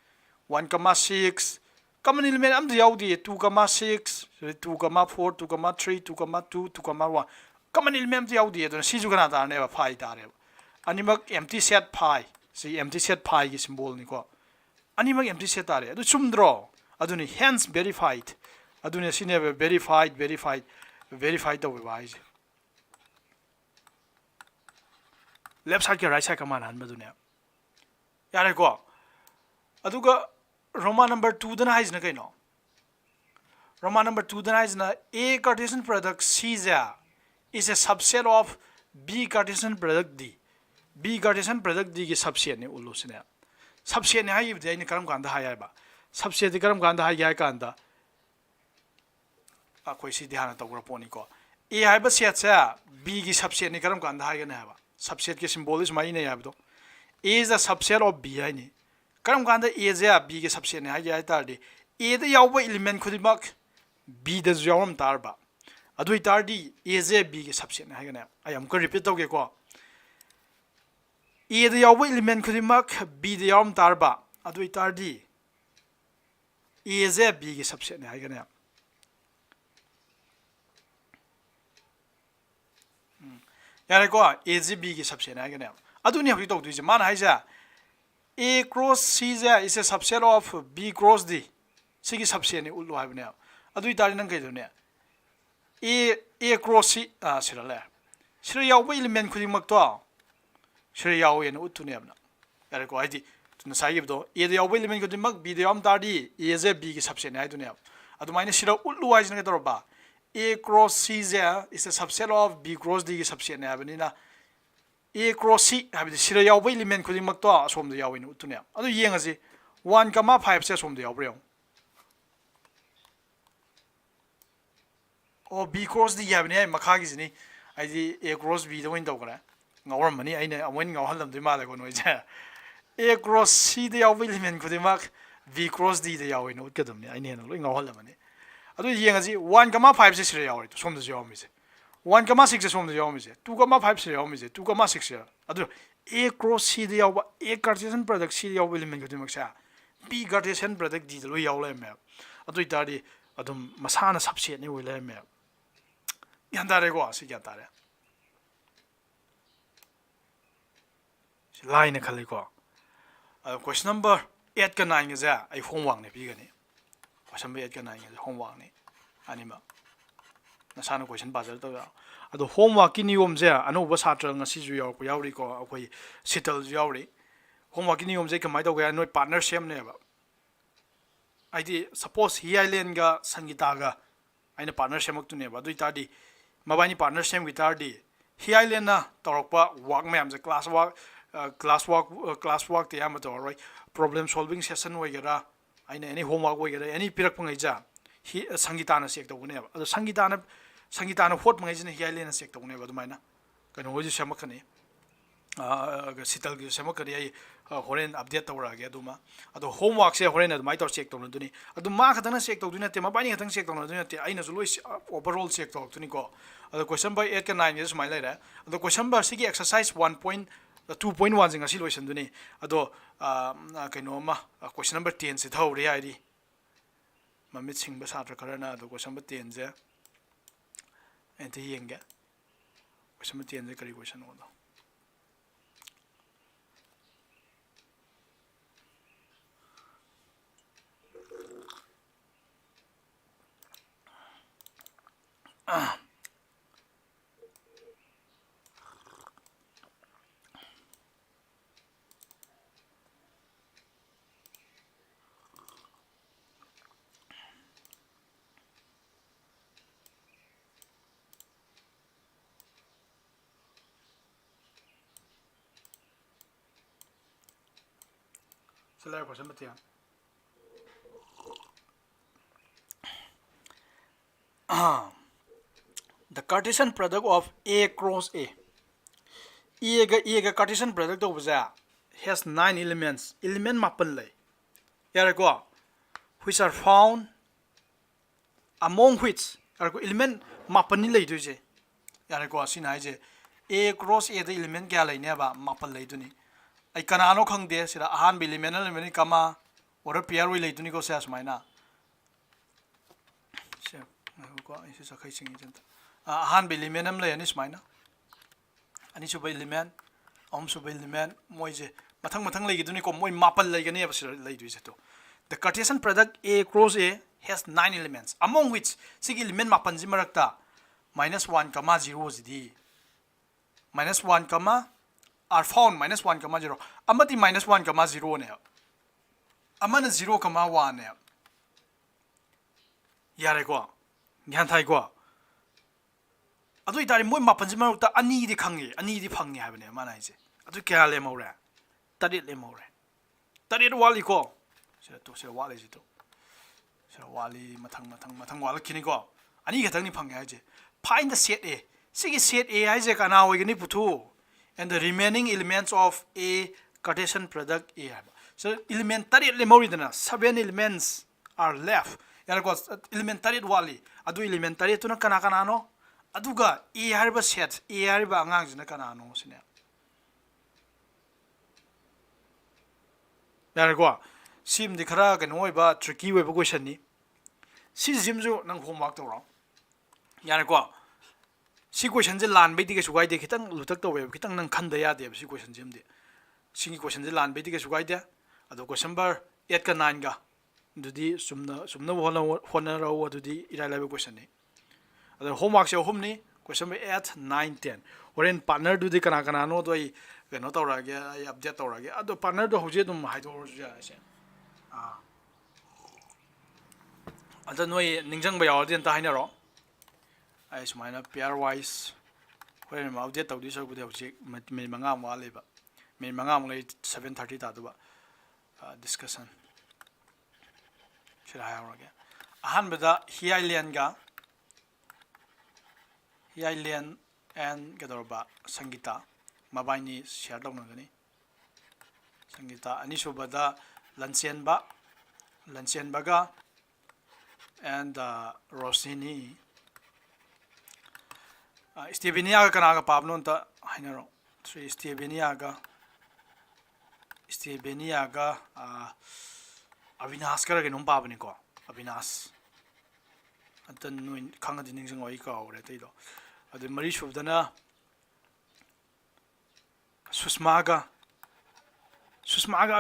1 6 common element am yaudi 2 6 2 4 2 3 2 2 2 1 common element yaudi do si ju kana ta ne ba phai ta re animak empty set phi si empty set phi gi symbol ni ko animak empty set ta re adu chumdro adu ni hence verified adu ne sine verified to ba is left side ke right side ka man han ba du ne yare ko aduga Roman number 2 then is na kaino Roman number 2 then is na A Cartesian product C is a subset of B Cartesian product D B Cartesian product D ki subset ne ulu sine subset ne hai de ni karam kanda hai ba subset de karam kanda hai ya kanda a koi si dhyan ta gura poni ko A hai ba set sa B ki subset ne karam kanda hai ga na ba subset ke symbol is mai ne ya ba A is a subset of B hai ni karam kanda A je B ke subset ne hai tar di A da yaw ba element khudimak B da yawam tar ba adui tar di A je B ke subset ne hai ga I am ko repeat to ge ko A da yaw ba element khudimak B da yawam tar ba adui tar di A je B ke subset ne hai ga yare ko A je B ke subset ne hai ga adu ni hoi to du je man hai ja A cross C is a subset of B cross D. Sigi subset ni ulu hai bne. Adu itari nang kaido ne. A cross C sira le. Sira yaw ba element khudi mak to. Sira yaw yen utu ne abna. Yare ko aidi tuna sai gibdo A da yaw ba element khudi mak B da yawm tar di A je B ki subset ne aidu ne. Adu maina sira ulu hai jna ka ba. A cross C is a subset of B cross D ki subset ne abni na. A cross C habidi sira yaw element khudi mak to asom da yawin utune adu yengasi 1 5 se asom da yaw breo o B cross D yabni ai makha gi jini ai di A cross B da win daw kara ngawram mani aina awen ngaw halam de ma da ko noi ja A cross C da yaw element khudi mak B cross D da yawin ut kadam ni aina no loi ngaw halam mani adu yengasi 1 5 se sira yaw to som da yaw mi se 1 6 som da yaw mi se 2 5 se yaw mi se 2 6 adu A cross C da yaw A Cartesian product C da yaw element khudi mak sa B Cartesian product D da loi yaw le me adu itari adum masana subset ni wile me yandare go si yandare si line khali ko question number 8 ka 9 ga ja ai homework ne bi ga ni question number 8 ka 9 ga homework ni anima nasana question bazar to ado homework ki niyom je anoba satra ngasi ju yaw ko yawri ko akoi settle ju yawri homework ki niyom je kamai to ga noi partner same ne ba ID suppose hi island ga sangita ga aina partner same tu ne ba dui ta di mabani partner same guitar di hi island na torokpa work mayam je class work te am to right problem solving session we gara aina any homework we gara any pirak pangai ja hi sangita na sek to ne ba ado sangita na hot mangai jine hi island na sek to ne ba dumaina kano ho ji samakani sital gi samakani ai horen update tawra ge aduma ado homework se horen adumai tor check tawna duni adu ma khatana check tawduna te mabani khatang check tawna duni te aina zuloi overall check tawtuni ko ado question by 8 ka 9 is mai laira ado question by sigi exercise 1.2.1 jinga si loisan duni ado kaino ma question number 10 se thawri ai ri mamit singba satra karana ado question number 10 je ente yenga question number 10 je kari question odo Select question matiang. The Cartesian product of A cross A. A ga Cartesian product of has 9 elements. Element mapan lay. Yareko, which are found among which element mapan ni lay duje. Yareko sinai je A cross A the element kya lay ne ba mapan lay duni. Ai kanano khang de sira ahan bi element kama or pair wi lay duni ko sa smaina. Se ko isi sa khai singi janta. Ahan bi element lay ani smaina. Ani suba element suba element moije mathang lay giduni ko moi mapal lay gani absir lay duise to. The Cartesian product A cross A has 9 elements, among which sig element mapan ji marakta -1, 0 jidi -1, are found -1, 0 amati -1, 0 ne amana 0, 1 ne yare ko gyan thai ko adu itari moi mapan ji marakta ani di khangi ani di phangni habane mana ise adu kya le maure tarit le maure tarit wali ko sira to sira wali ji to sira wali mathang wala kini ko ani ga tang ni phang ya je find the set A sigi set A ai je kana oi ni puthu and the remaining elements of A Cartesian product A. So element tarit le mauri dana 7 elements are left yar ko element tarit wali adu element tarit tu na kana no aduga A harba set A harba angang jina kana no sine yar ko sim di khara kan hoi ba tricky we ba question ni si sim ju nang homework to ro yar ko si question je lan be di ke sugai de khitang lutak to we khitang nang khan da ya de si question jim de singi question je lan be di ke sugai de ado question number 8 ka 9 ga dudi sumna hona ro dudi ira level question ni ado homework se hom ni question number 8 9 10 oren partner dudi kana no doi keno to ra ge ai update to ra ge ado partner do hoje dum hai do ja se ado noi ningjang ba yaw den ta haina ro ai sumaina pair wise when ma update to this bu de hoje me manga ma le ba me manga ma 7:30 ta do ba discussion shira ha ro ge ahan beda hialian and gadorba sangita mabaini share dong nagani sangita ani subada lanchen baga and rosini stevenia kana ga pabnon ta hainaro three stevenia ga avinash kara ge nom pabni ko avinash atan nu khanga dining jang oi ka ore teido adu mari subdana susma ga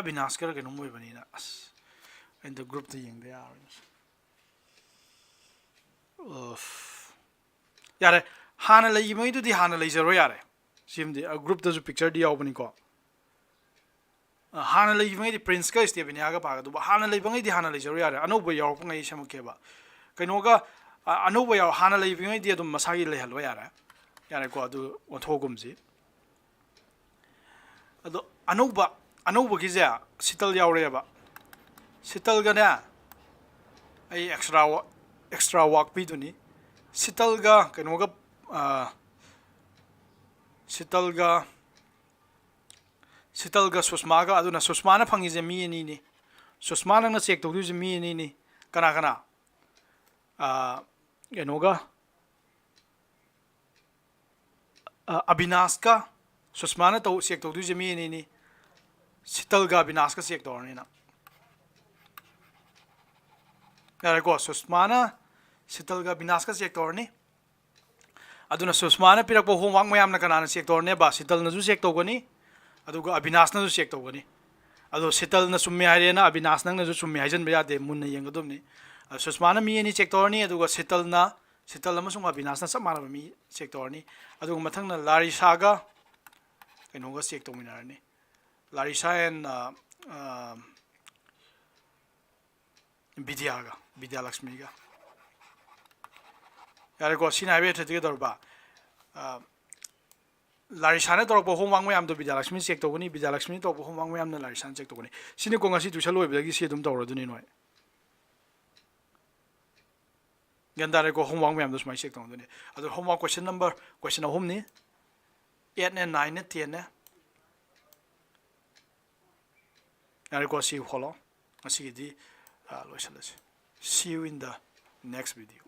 avinash kara ge nom moi bani na as in the group the yeng they are yare hana lay mai du di hana lay zero yare simdi a group the picture di yaw bani ko hana lay mai di prince ka stevenia ga pa ga du hana lay bangai di hana lay zero yare ano bo yaw pa ngai samuke ba kaino ga ano bo yaw hana lay bangai di adum masagi lay halwa yare ko adu othogum ji adu ano ba gi ja sital yaw re ba sital ga na ai extra work pi du ni sital ga kaino ga sital ga susma ga aduna susma na phangi je mi ni susma na check to du je mi ni kana enoga abinash ka susma na to check to du je mi ni sital ga abinash ka check to ni na yare ko susma na sital ga abinash ka check to ni aduna susma na pirak po homework mayam na kana check to ne ba sital na ju check to gani aduga abinash na ju check to gani ado sital na summi hare na abinash nang na ju summi haijan ba de mun na yeng adum ni susma na mi ni check to ni aduga sital amasung abinash na samara mi check to ni aduga mathang na larisa ga kaino ga check to minar ni larisa and vidya lakshmi ga yare ko sina be thati dorba Larisana tawrpa homework mayam do Vidyalakshmi check tawgani Vidyalakshmi tawpa homework mayam na Larisana check tawgani sini ko ngasi tuition loibadagi si adum tawraduni noi gandare ko homework mayam do smai check tawduni adu homework question ahum ni 8 ne 9 ne 10 ne yare ko si follow asi di loisalase see you in the next video